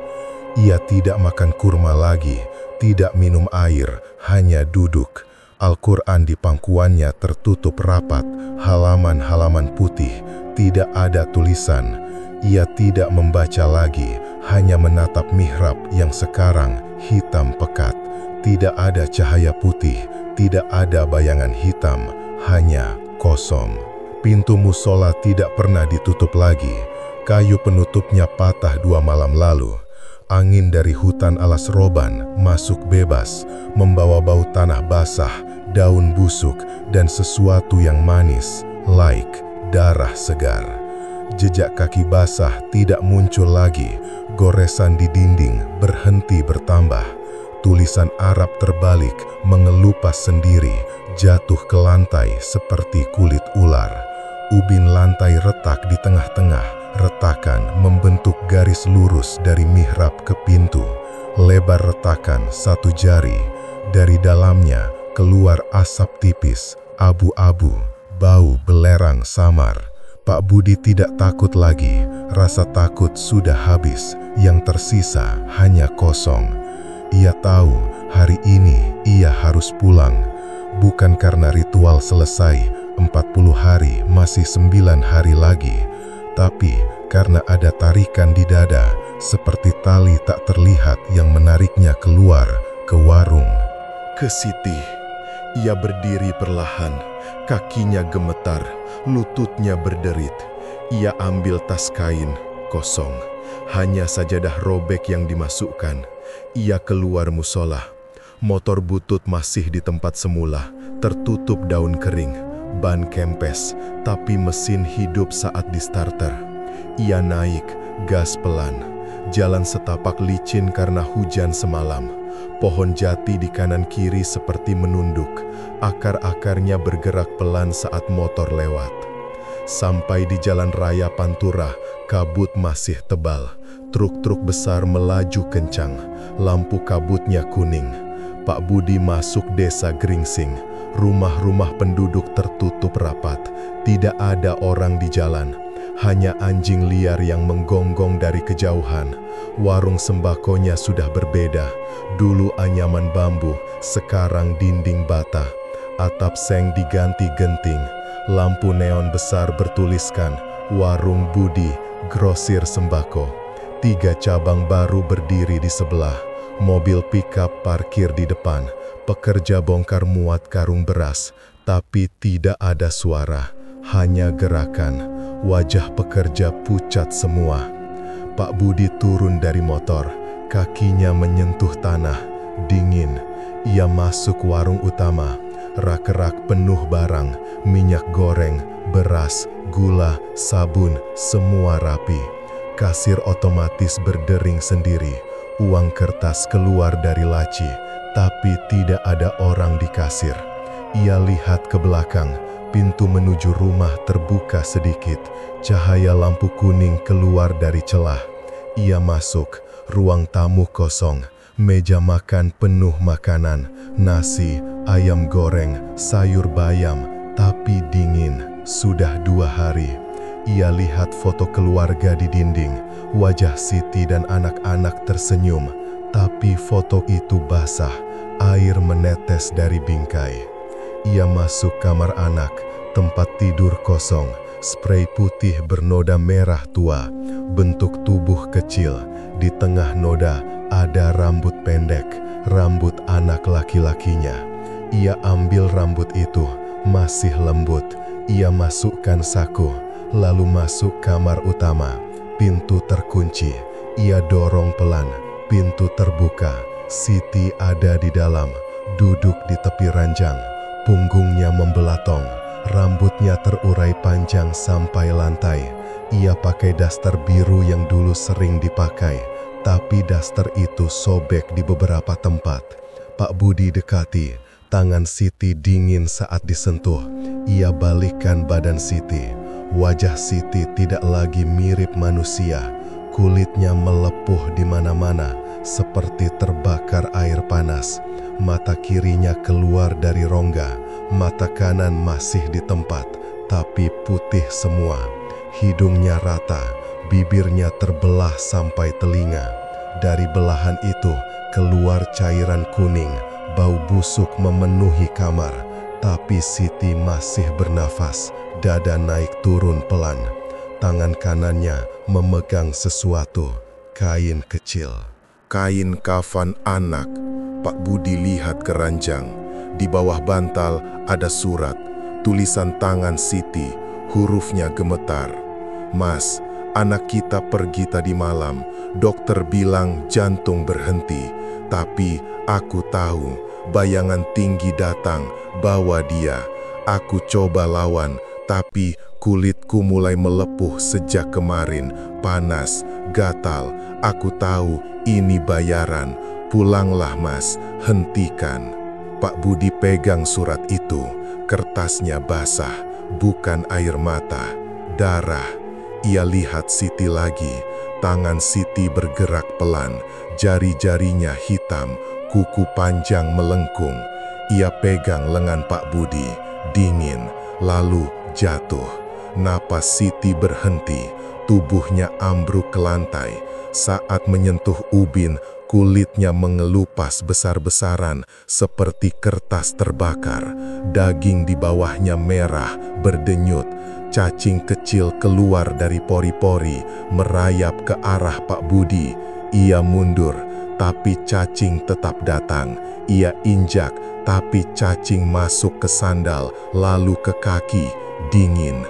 Ia tidak makan kurma lagi, tidak minum air, hanya duduk. Al-Quran di pangkuannya tertutup rapat, halaman-halaman putih, tidak ada tulisan. Ia tidak membaca lagi, hanya menatap mihrab yang sekarang hitam pekat. Tidak ada cahaya putih, tidak ada bayangan hitam, hanya kosong. Pintu musola tidak pernah ditutup lagi. Kayu penutupnya patah 2 malam lalu. Angin dari hutan alas roban masuk bebas, membawa bau tanah basah, daun busuk, dan sesuatu yang manis, like darah segar. Jejak kaki basah tidak muncul lagi. Goresan di dinding berhenti bertambah. Tulisan Arab terbalik, mengelupas sendiri, jatuh ke lantai seperti kulit ular. ubin lantai retak di tengah-tengah. Retakan membentuk garis lurus dari mihrab ke pintu. Lebar retakan 1 jari. Dari dalamnya keluar asap tipis, abu-abu, bau belerang samar. Pak Budi tidak takut lagi. Rasa takut sudah habis. Yang tersisa hanya kosong. Ia tahu hari ini ia harus pulang. Bukan karena ritual selesai, 40 hari masih 9 hari lagi. Tapi karena ada tarikan di dada, seperti tali tak terlihat yang menariknya keluar ke warung. Ke Siti. Ia berdiri perlahan, kakinya gemetar, lututnya berderit. Ia ambil tas kain, kosong. Hanya sajadah robek yang dimasukkan. Ia keluar musola. Motor butut masih di tempat semula, tertutup daun kering. Ban kempes, tapi mesin hidup saat di starter. Ia naik, gas pelan. Jalan setapak licin karena hujan semalam. Pohon jati di kanan kiri seperti menunduk. Akar-akarnya bergerak pelan saat motor lewat. Sampai di jalan raya Pantura, kabut masih tebal. Truk-truk besar melaju kencang. Lampu kabutnya kuning. Pak Budi masuk desa Gringsing. Rumah-rumah penduduk tertutup rapat. Tidak ada orang di jalan. Hanya anjing liar yang menggonggong dari kejauhan. Warung sembakonya sudah berbeda. Dulu anyaman bambu, sekarang dinding bata. Atap seng diganti genting. Lampu neon besar bertuliskan Warung Budi, grosir sembako. 3 cabang baru berdiri di sebelah. Mobil pickup parkir di depan. Pekerja bongkar muat karung beras, tapi tidak ada suara, hanya gerakan. Wajah pekerja pucat semua. Pak Budi turun dari motor, kakinya menyentuh tanah, dingin. Ia masuk warung utama, rak-rak penuh barang, minyak goreng, beras, gula, sabun, semua rapi. Kasir otomatis berdering sendiri, uang kertas keluar dari laci. Tapi tidak ada orang di kasir. Ia lihat ke belakang, pintu menuju rumah terbuka sedikit. Cahaya lampu kuning keluar dari celah. Ia masuk, ruang tamu kosong. Meja makan penuh makanan, nasi, ayam goreng, sayur bayam, tapi dingin. Sudah 2 hari. Ia lihat foto keluarga di dinding. Wajah Siti dan anak-anak tersenyum. Tapi foto itu basah, air menetes dari bingkai. Ia masuk kamar anak, tempat tidur kosong, sprei putih bernoda merah tua, bentuk tubuh kecil. Di tengah noda ada rambut pendek, rambut anak laki-lakinya. Ia ambil rambut itu, masih lembut. Ia masukkan saku, lalu masuk kamar utama. Pintu terkunci, ia dorong pelan. Pintu terbuka, Siti ada di dalam, duduk di tepi ranjang. Punggungnya membelatong, rambutnya terurai panjang sampai lantai. Ia pakai daster biru yang dulu sering dipakai, tapi daster itu sobek di beberapa tempat. Pak Budi dekati, tangan Siti dingin saat disentuh. Ia balikkan badan Siti. Wajah Siti tidak lagi mirip manusia. Kulitnya melepuh di mana-mana, seperti terbakar air panas. Mata kirinya keluar dari rongga, mata kanan masih di tempat, tapi putih semua. Hidungnya rata, bibirnya terbelah sampai telinga. Dari belahan itu keluar cairan kuning, bau busuk memenuhi kamar. Tapi Siti masih bernafas, dada naik turun pelan. Tangan kanannya memegang sesuatu, kain kecil. Kain kafan anak. Pak Budi lihat ke ranjang. Di bawah bantal ada surat, tulisan tangan Siti, hurufnya gemetar. Mas, anak kita pergi tadi malam. Dokter bilang jantung berhenti. Tapi aku tahu, bayangan tinggi datang, bawa dia. Aku coba lawan, tapi kulitku mulai melepuh sejak kemarin, panas, gatal. Aku tahu ini bayaran. Pulanglah mas, hentikan. Pak Budi pegang surat itu, kertasnya basah, bukan air mata, darah. Ia lihat Siti lagi. Tangan Siti bergerak pelan, jari-jarinya hitam, kuku panjang melengkung. Ia pegang lengan Pak Budi, dingin, lalu jatuh. Napas Siti berhenti, tubuhnya ambruk ke lantai. Saat menyentuh ubin, kulitnya mengelupas besar-besaran seperti kertas terbakar. Daging di bawahnya merah, berdenyut. Cacing kecil keluar dari pori-pori, merayap ke arah Pak Budi. Ia mundur, tapi cacing tetap datang. Ia injak, tapi cacing masuk ke sandal, lalu ke kaki, dingin.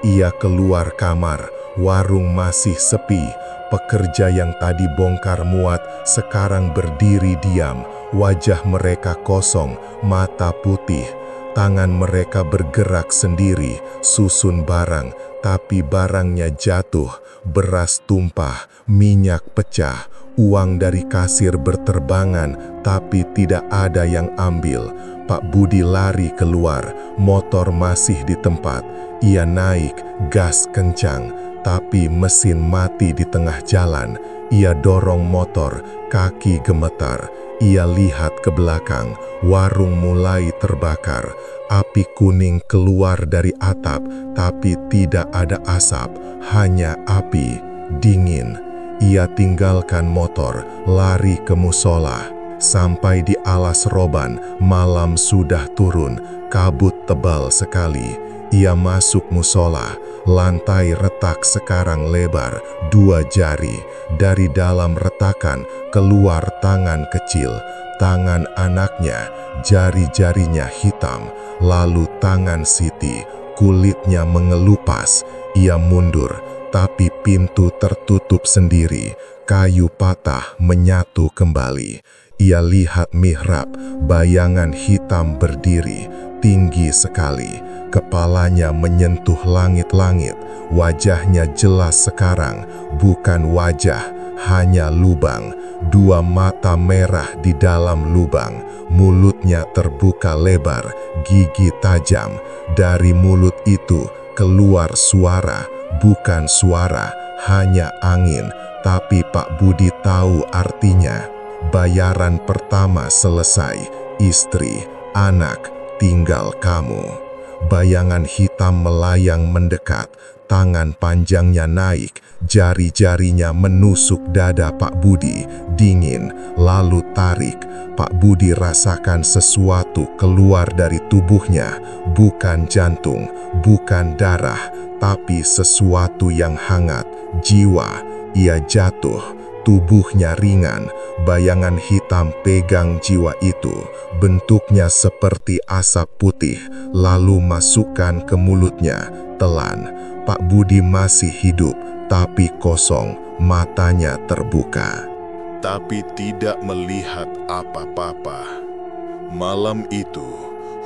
Ia keluar kamar, warung masih sepi. Pekerja yang tadi bongkar muat sekarang berdiri diam. Wajah mereka kosong, mata putih. Tangan mereka bergerak sendiri, susun barang, tapi barangnya jatuh. Beras tumpah, minyak pecah, uang dari kasir berterbangan, tapi tidak ada yang ambil. Pak Budi lari keluar, motor masih di tempat. Ia naik, gas kencang, tapi mesin mati di tengah jalan. Ia dorong motor, kaki gemetar. Ia lihat ke belakang, warung mulai terbakar. Api kuning keluar dari atap, tapi tidak ada asap, hanya api, dingin. Ia tinggalkan motor, lari ke musola. Sampai di alas roban, malam sudah turun, kabut tebal sekali. Ia masuk musola, lantai retak sekarang lebar, 2 jari. Dari dalam retakan keluar tangan kecil, tangan anaknya, jari-jarinya hitam. Lalu tangan Siti, kulitnya mengelupas. Ia mundur, tapi pintu tertutup sendiri. Kayu patah menyatu kembali. Ia lihat mihrab, bayangan hitam berdiri, tinggi sekali. Kepalanya menyentuh langit-langit. Wajahnya jelas sekarang, bukan wajah, hanya lubang. 2 mata merah di dalam lubang. Mulutnya terbuka lebar, gigi tajam. Dari mulut itu keluar suara, bukan suara, hanya angin. Tapi Pak Budi tahu artinya. Bayaran pertama selesai, istri, anak, tinggal kamu. Bayangan hitam melayang mendekat, tangan panjangnya naik, jari-jarinya menusuk dada Pak Budi, dingin, lalu tarik. Pak Budi rasakan sesuatu keluar dari tubuhnya, bukan jantung, bukan darah, tapi sesuatu yang hangat, jiwa. Ia jatuh, tubuhnya ringan, bayangan hitam pegang jiwa itu, bentuknya seperti asap putih, lalu masukkan ke mulutnya, telan. Pak Budi masih hidup, tapi kosong, matanya terbuka. Tapi tidak melihat apa-apa. Malam itu,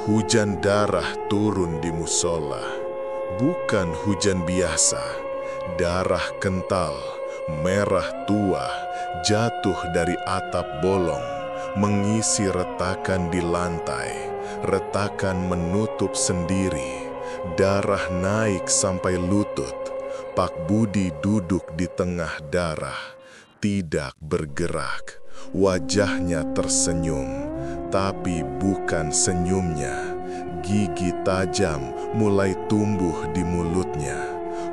hujan darah turun di musola. Bukan hujan biasa, darah kental, merah tua, jatuh dari atap bolong, mengisi retakan di lantai. Retakan menutup sendiri, darah naik sampai lutut. Pak Budi duduk di tengah darah, tidak bergerak. Wajahnya tersenyum, tapi bukan senyumnya. Gigi tajam mulai tumbuh di mulutnya.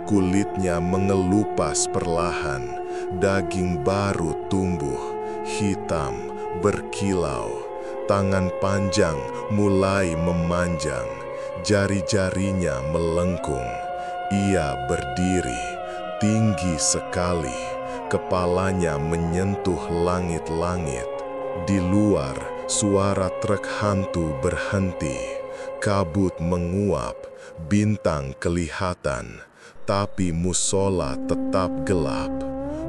Kulitnya mengelupas perlahan, daging baru tumbuh, hitam, berkilau. Tangan panjang mulai memanjang, jari-jarinya melengkung. Ia berdiri, tinggi sekali, kepalanya menyentuh langit-langit. Di luar, suara truk hantu berhenti, kabut menguap, bintang kelihatan. Tapi musola tetap gelap.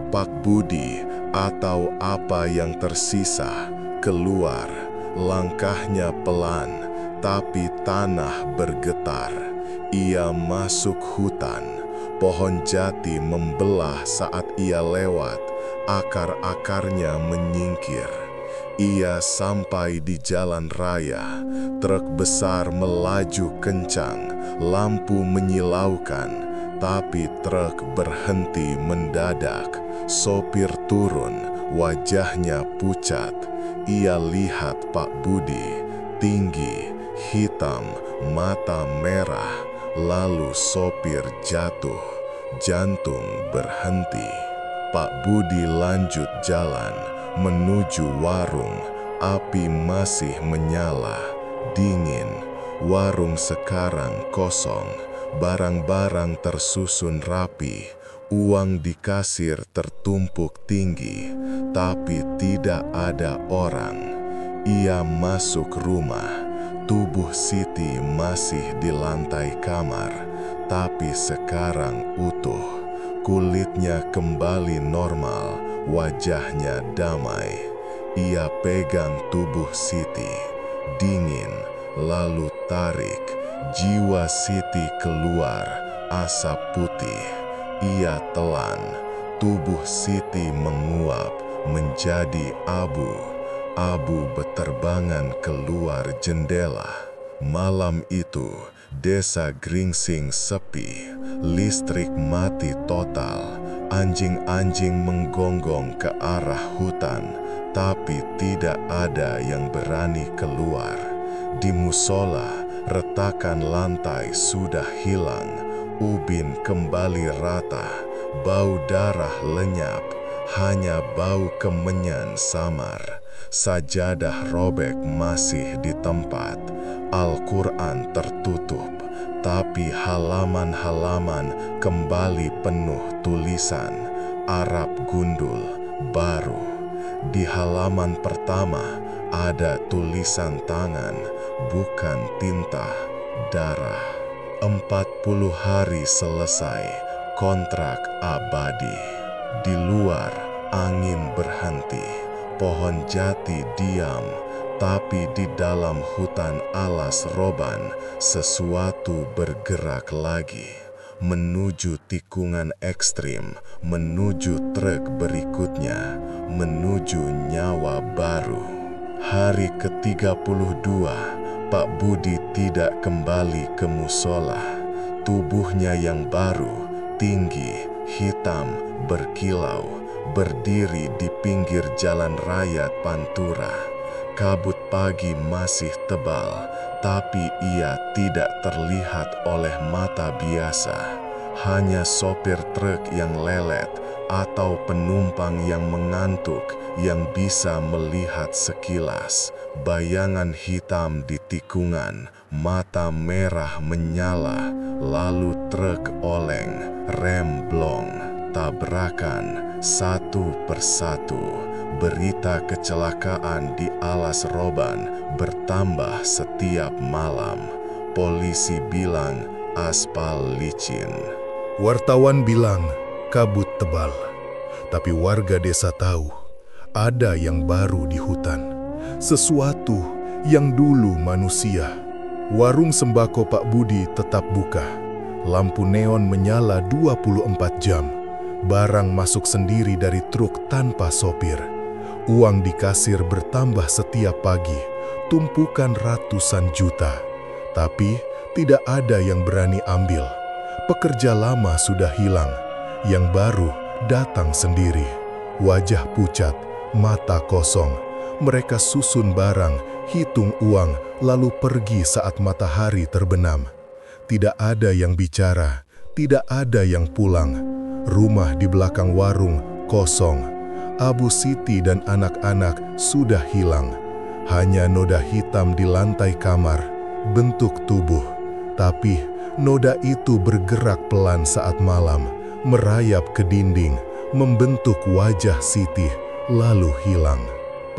Pak Budi atau apa yang tersisa keluar. Langkahnya pelan, tapi tanah bergetar. Ia masuk hutan. Pohon jati membelah saat ia lewat. Akar-akarnya menyingkir. Ia sampai di jalan raya. Truk besar melaju kencang, lampu menyilaukan, tapi truk berhenti mendadak. Sopir turun, wajahnya pucat. Ia lihat Pak Budi, tinggi, hitam, mata merah. Lalu sopir jatuh, jantung berhenti. Pak Budi lanjut jalan menuju warung. Api masih menyala, dingin. Warung sekarang kosong, barang-barang tersusun rapi. Uang di kasir tertumpuk tinggi, tapi tidak ada orang. Ia masuk rumah. Tubuh Siti masih di lantai kamar, tapi sekarang utuh. Kulitnya kembali normal, wajahnya damai. Ia pegang tubuh Siti, dingin, lalu tarik. Jiwa Siti keluar, asap putih. Ia telan, tubuh Siti menguap menjadi abu. Abu beterbangan keluar jendela. Malam itu, desa Gringsing sepi. Listrik mati total. Anjing-anjing menggonggong ke arah hutan, tapi tidak ada yang berani keluar. Di musola, retakan lantai sudah hilang. Ubin kembali rata. Bau darah lenyap. Hanya bau kemenyan samar. Sajadah robek masih di tempat. Al-Quran tertutup, tapi halaman-halaman kembali penuh tulisan Arab gundul baru. Di halaman pertama ada tulisan tangan, bukan tinta, darah. 40 hari selesai, kontrak abadi. Di luar, angin berhenti. Pohon jati diam, tapi di dalam hutan alas roban sesuatu bergerak lagi. Menuju tikungan ekstrim, menuju truk berikutnya, menuju nyawa baru. Hari ke-32, Pak Budi tidak kembali ke musola. Tubuhnya yang baru, tinggi, hitam, berkilau, berdiri di pinggir jalan raya Pantura. Kabut pagi masih tebal, tapi ia tidak terlihat oleh mata biasa. Hanya sopir truk yang lelet atau penumpang yang mengantuk yang bisa melihat sekilas. Bayangan hitam di tikungan, mata merah menyala, lalu truk oleng, rem blong, tabrakan. Satu persatu, berita kecelakaan di alas roban bertambah setiap malam. Polisi bilang aspal licin. Wartawan bilang kabut tebal. Tapi warga desa tahu ada yang baru di hutan. Sesuatu yang dulu manusia. Warung sembako Pak Budi tetap buka. Lampu neon menyala 24 jam. Barang masuk sendiri dari truk tanpa sopir. Uang di kasir bertambah setiap pagi, tumpukan ratusan juta. Tapi tidak ada yang berani ambil. Pekerja lama sudah hilang, yang baru datang sendiri. Wajah pucat, mata kosong. Mereka susun barang, hitung uang, lalu pergi saat matahari terbenam. Tidak ada yang bicara, tidak ada yang pulang. Rumah di belakang warung kosong. Abu Siti dan anak-anak sudah hilang. Hanya noda hitam di lantai kamar, bentuk tubuh. Tapi noda itu bergerak pelan saat malam, merayap ke dinding, membentuk wajah Siti, lalu hilang.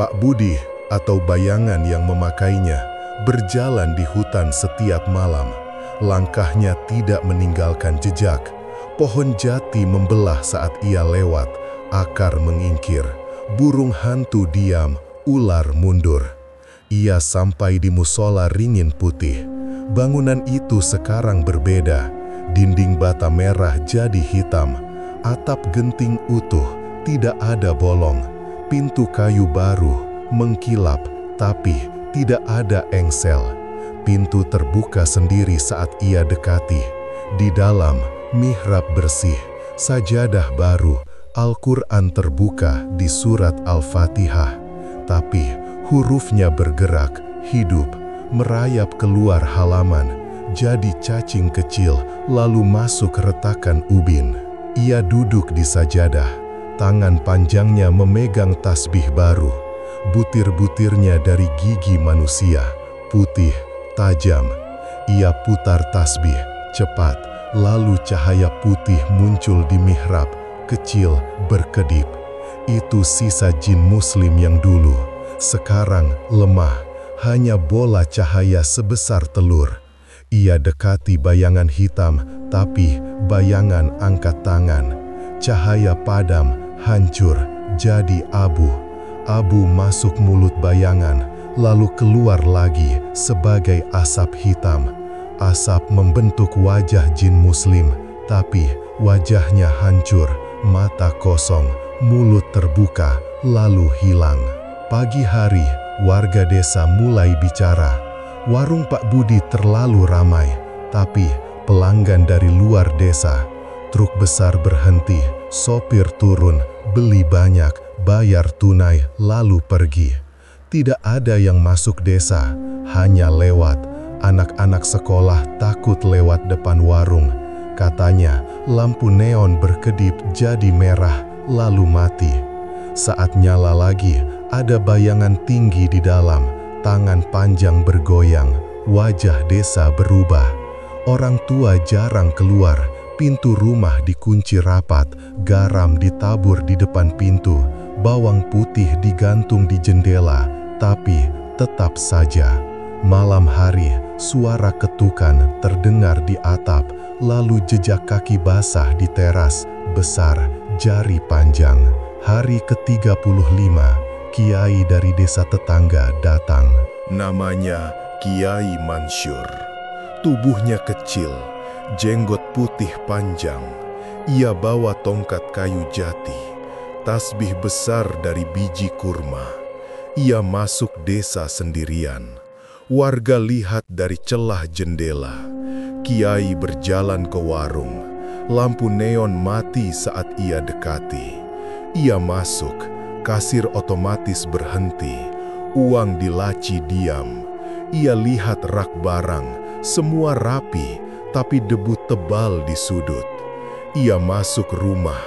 Pak Budi atau bayangan yang memakainya berjalan di hutan setiap malam. Langkahnya tidak meninggalkan jejak. Pohon jati membelah saat ia lewat, akar mengingkir. Burung hantu diam, ular mundur. Ia sampai di musola ringin putih. Bangunan itu sekarang berbeda. Dinding bata merah jadi hitam. Atap genting utuh, tidak ada bolong. Pintu kayu baru, mengkilap, tapi tidak ada engsel. Pintu terbuka sendiri saat ia dekati. Di dalam, mihrab bersih, sajadah baru, Al-Quran terbuka di surat Al-Fatihah. Tapi hurufnya bergerak, hidup, merayap keluar halaman, jadi cacing kecil, lalu masuk retakan ubin. Ia duduk di sajadah, tangan panjangnya memegang tasbih baru. Butir-butirnya dari gigi manusia, putih, tajam. Ia putar tasbih, cepat, lalu cahaya putih muncul di mihrab, kecil, berkedip. Itu sisa jin muslim yang dulu, sekarang lemah, hanya bola cahaya sebesar telur. Ia dekati bayangan hitam, tapi bayangan angkat tangan. Cahaya padam, hancur, jadi abu. Abu masuk mulut bayangan, lalu keluar lagi sebagai asap hitam. Asap membentuk wajah jin muslim, tapi wajahnya hancur, mata kosong, mulut terbuka, lalu hilang. Pagi hari, warga desa mulai bicara. Warung Pak Budi terlalu ramai, tapi pelanggan dari luar desa. Truk besar berhenti, sopir turun, beli banyak, bayar tunai, lalu pergi. Tidak ada yang masuk desa, hanya lewat. Anak-anak sekolah takut lewat depan warung. Katanya, lampu neon berkedip jadi merah, lalu mati. Saat nyala lagi, ada bayangan tinggi di dalam, tangan panjang bergoyang, wajah desa berubah. Orang tua jarang keluar, pintu rumah dikunci rapat, garam ditabur di depan pintu, bawang putih digantung di jendela, tapi tetap saja. Malam hari, suara ketukan terdengar di atap, lalu jejak kaki basah di teras, besar, jari panjang. Hari ke-35, kiai dari desa tetangga datang. Namanya Kiai Mansur. Tubuhnya kecil, jenggot putih panjang. Ia bawa tongkat kayu jati, tasbih besar dari biji kurma. Ia masuk desa sendirian. Warga lihat dari celah jendela. Kiai berjalan ke warung. Lampu neon mati saat ia dekati. Ia masuk, kasir otomatis berhenti. Uang di laci diam. Ia lihat rak barang, semua rapi, tapi debu tebal di sudut. Ia masuk rumah.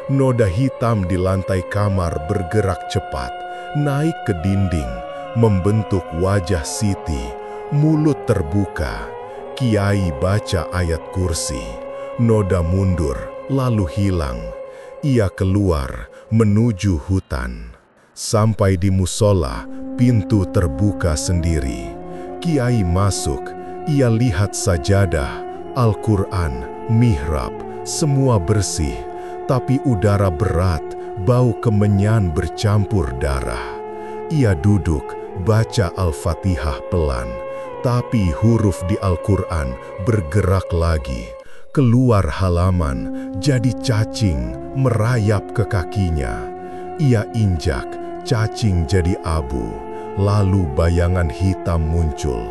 Noda hitam di lantai kamar bergerak cepat, naik ke dinding, membentuk wajah Siti, mulut terbuka. Kiai baca ayat kursi, noda mundur, lalu hilang. Ia keluar, menuju hutan. Sampai di musola, pintu terbuka sendiri. Kiai masuk, ia lihat sajadah, Al-Quran, mihrab, semua bersih, tapi udara berat, bau kemenyan bercampur darah. Ia duduk, baca Al-Fatihah pelan, tapi huruf di Al-Quran bergerak lagi. Keluar halaman, jadi cacing, merayap ke kakinya. Ia injak, cacing jadi abu. Lalu bayangan hitam muncul,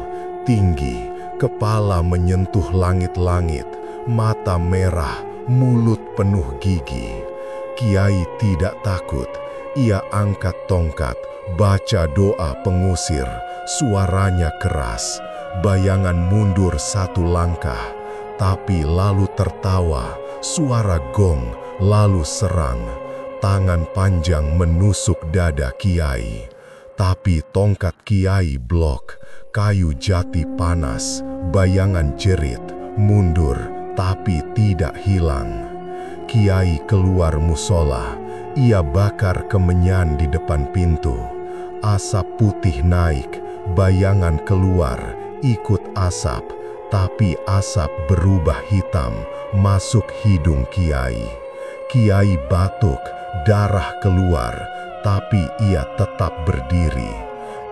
tinggi, kepala menyentuh langit-langit, mata merah, mulut penuh gigi. Kiai tidak takut, ia angkat tongkat, baca doa pengusir, suaranya keras. Bayangan mundur satu langkah, tapi lalu tertawa, suara gong, lalu serang. Tangan panjang menusuk dada Kiai, tapi tongkat Kiai blok, kayu jati panas, bayangan jerit, mundur, tapi tidak hilang. Kiai keluar musola, ia bakar kemenyan di depan pintu. Asap putih naik, bayangan keluar, ikut asap, tapi asap berubah hitam, masuk hidung Kiai. Kiai batuk, darah keluar, tapi ia tetap berdiri.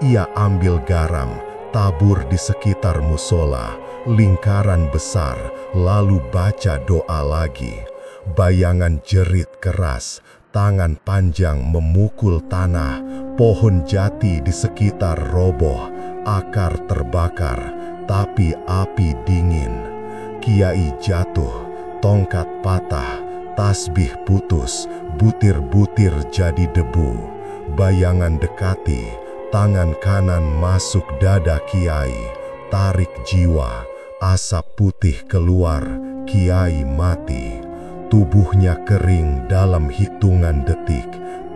Ia ambil garam, tabur di sekitar musola, lingkaran besar, lalu baca doa lagi. Bayangan jerit keras, Tangan panjang memukul tanah, pohon jati di sekitar roboh, akar terbakar, tapi api dingin. Kiai jatuh, tongkat patah, tasbih putus, butir-butir jadi debu. Bayangan dekati, tangan kanan masuk dada Kiai, tarik jiwa, asap putih keluar, Kiai mati. Tubuhnya kering dalam hitungan detik,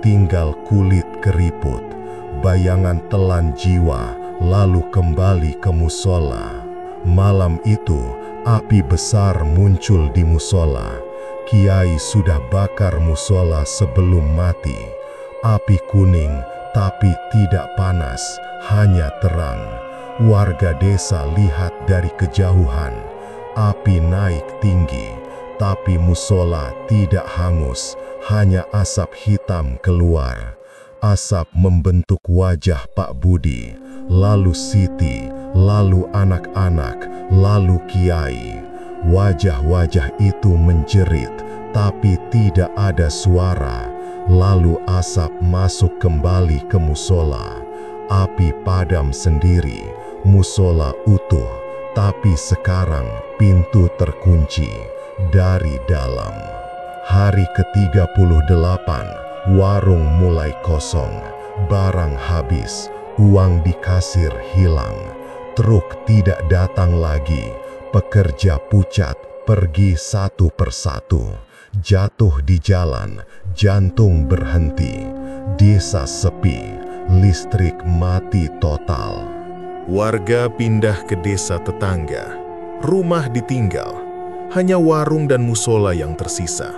tinggal kulit keriput. Bayangan telan jiwa, lalu kembali ke musola. Malam itu, api besar muncul di musola. Kiai sudah bakar musola sebelum mati. Api kuning, tapi tidak panas, hanya terang. Warga desa lihat dari kejauhan. Api naik tinggi. Tapi musola tidak hangus, hanya asap hitam keluar. Asap membentuk wajah Pak Budi, lalu Siti, lalu anak-anak, lalu Kiai. Wajah-wajah itu menjerit, tapi tidak ada suara. Lalu asap masuk kembali ke musola. Api padam sendiri, musola utuh, tapi sekarang pintu terkunci. Dari dalam. Hari ke-38, warung mulai kosong, barang habis, uang di kasir hilang, truk tidak datang lagi, pekerja pucat pergi satu persatu, jatuh di jalan, jantung berhenti, desa sepi, listrik mati total. Warga pindah ke desa tetangga, rumah ditinggal. Hanya warung dan musola yang tersisa.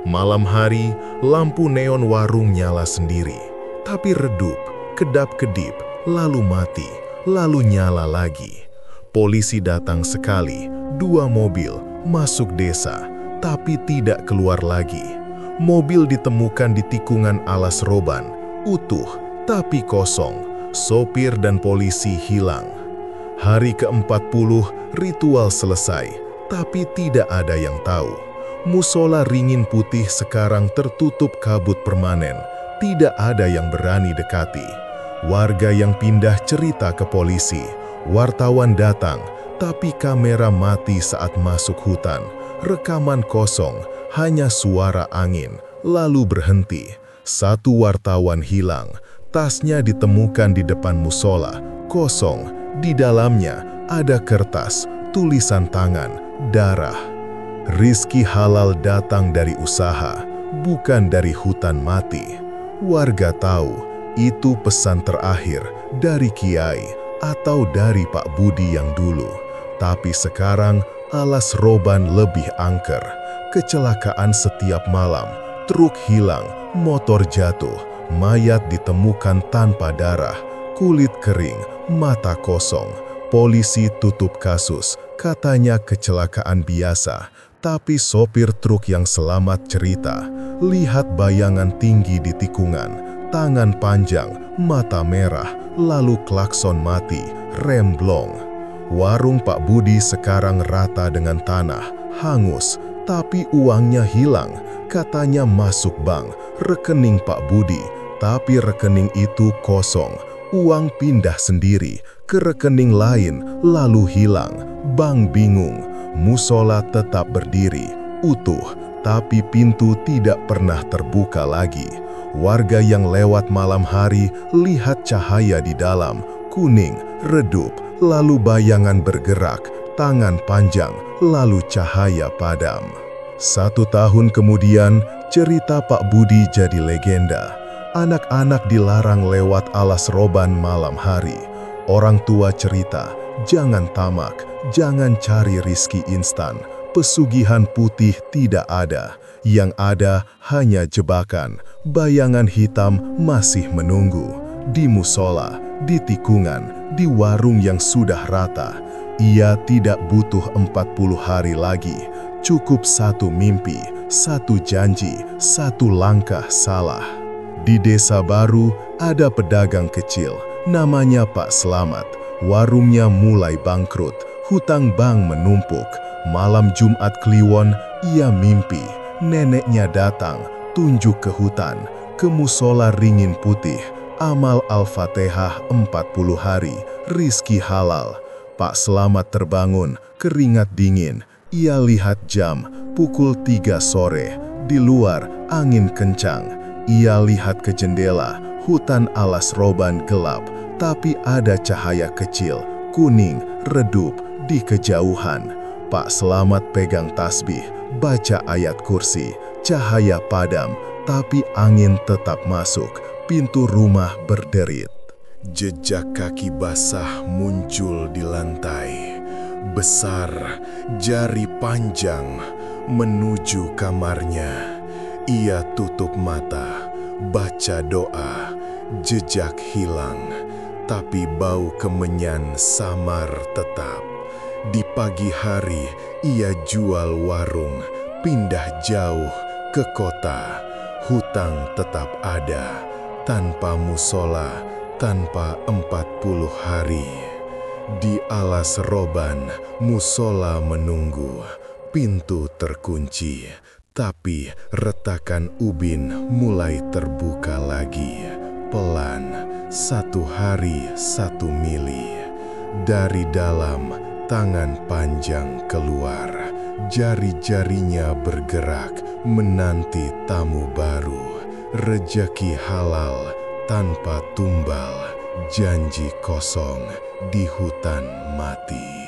Malam hari, lampu neon warung nyala sendiri. Tapi redup, kedap-kedip, lalu mati, lalu nyala lagi. Polisi datang sekali, 2 mobil, masuk desa, tapi tidak keluar lagi. Mobil ditemukan di tikungan alas roban, utuh, tapi kosong. Sopir dan polisi hilang. Hari ke-40, ritual selesai. Tapi tidak ada yang tahu. Musola ringin putih sekarang tertutup kabut permanen. Tidak ada yang berani dekati. Warga yang pindah cerita ke polisi. Wartawan datang, tapi kamera mati saat masuk hutan. Rekaman kosong, hanya suara angin, lalu berhenti. Satu wartawan hilang. Tasnya ditemukan di depan musola, kosong. Di dalamnya ada kertas, tulisan tangan, darah. Rizki halal datang dari usaha, bukan dari hutan mati. Warga tahu itu pesan terakhir dari Kiai atau dari Pak Budi yang dulu. Tapi sekarang alas roban lebih angker. Kecelakaan setiap malam, truk hilang, motor jatuh, mayat ditemukan tanpa darah, kulit kering, mata kosong. Polisi tutup kasus, katanya kecelakaan biasa, tapi sopir truk yang selamat cerita, lihat bayangan tinggi di tikungan, tangan panjang, mata merah, lalu klakson mati, rem blong. Warung Pak Budi sekarang rata dengan tanah, hangus, tapi uangnya hilang, katanya masuk bank, rekening Pak Budi, tapi rekening itu kosong. Uang pindah sendiri ke rekening lain, lalu hilang. Bank bingung. Musola tetap berdiri, utuh, tapi pintu tidak pernah terbuka lagi. Warga yang lewat malam hari lihat cahaya di dalam, kuning, redup, lalu bayangan bergerak, tangan panjang, lalu cahaya padam. 1 tahun kemudian, cerita Pak Budi jadi legenda. Anak-anak dilarang lewat alas roban malam hari. Orang tua cerita, jangan tamak, jangan cari rizki instan. Pesugihan putih tidak ada. Yang ada hanya jebakan. Bayangan hitam masih menunggu. Di musola, di tikungan, di warung yang sudah rata. Ia tidak butuh 40 hari lagi. Cukup 1 mimpi, 1 janji, 1 langkah salah. Di desa baru ada pedagang kecil, namanya Pak Selamat. Warungnya mulai bangkrut, hutang bank menumpuk. Malam Jumat Kliwon, ia mimpi. Neneknya datang, petunjuk ke hutan, ke musola ringin putih, amal Al-Fatihah 40 hari, rizki halal. Pak Slamet terbangun, keringat dingin. Ia lihat jam, pukul 3 sore. Di luar, angin kencang. Ia lihat ke jendela, hutan alas roban gelap, tapi ada cahaya kecil, kuning, redup di kejauhan. Pak Slamet pegang tasbih, baca ayat kursi, cahaya padam, tapi angin tetap masuk, pintu rumah berderit. Jejak kaki basah muncul di lantai. Besar, jari panjang, menuju kamarnya. Ia tutup mata, baca doa, jejak hilang, tapi bau kemenyan samar tetap. Di pagi hari, ia jual warung, pindah jauh ke kota. Hutang tetap ada, tanpa musola, tanpa 40 hari. Di alas roban, musola menunggu, pintu terkunci, tapi retakan ubin mulai terbuka lagi. Pelan, 1 hari 1 mili. Dari dalam, tangan panjang keluar, jari-jarinya bergerak menanti tamu baru. Rejeki halal tanpa tumbal, janji kosong di hutan mati.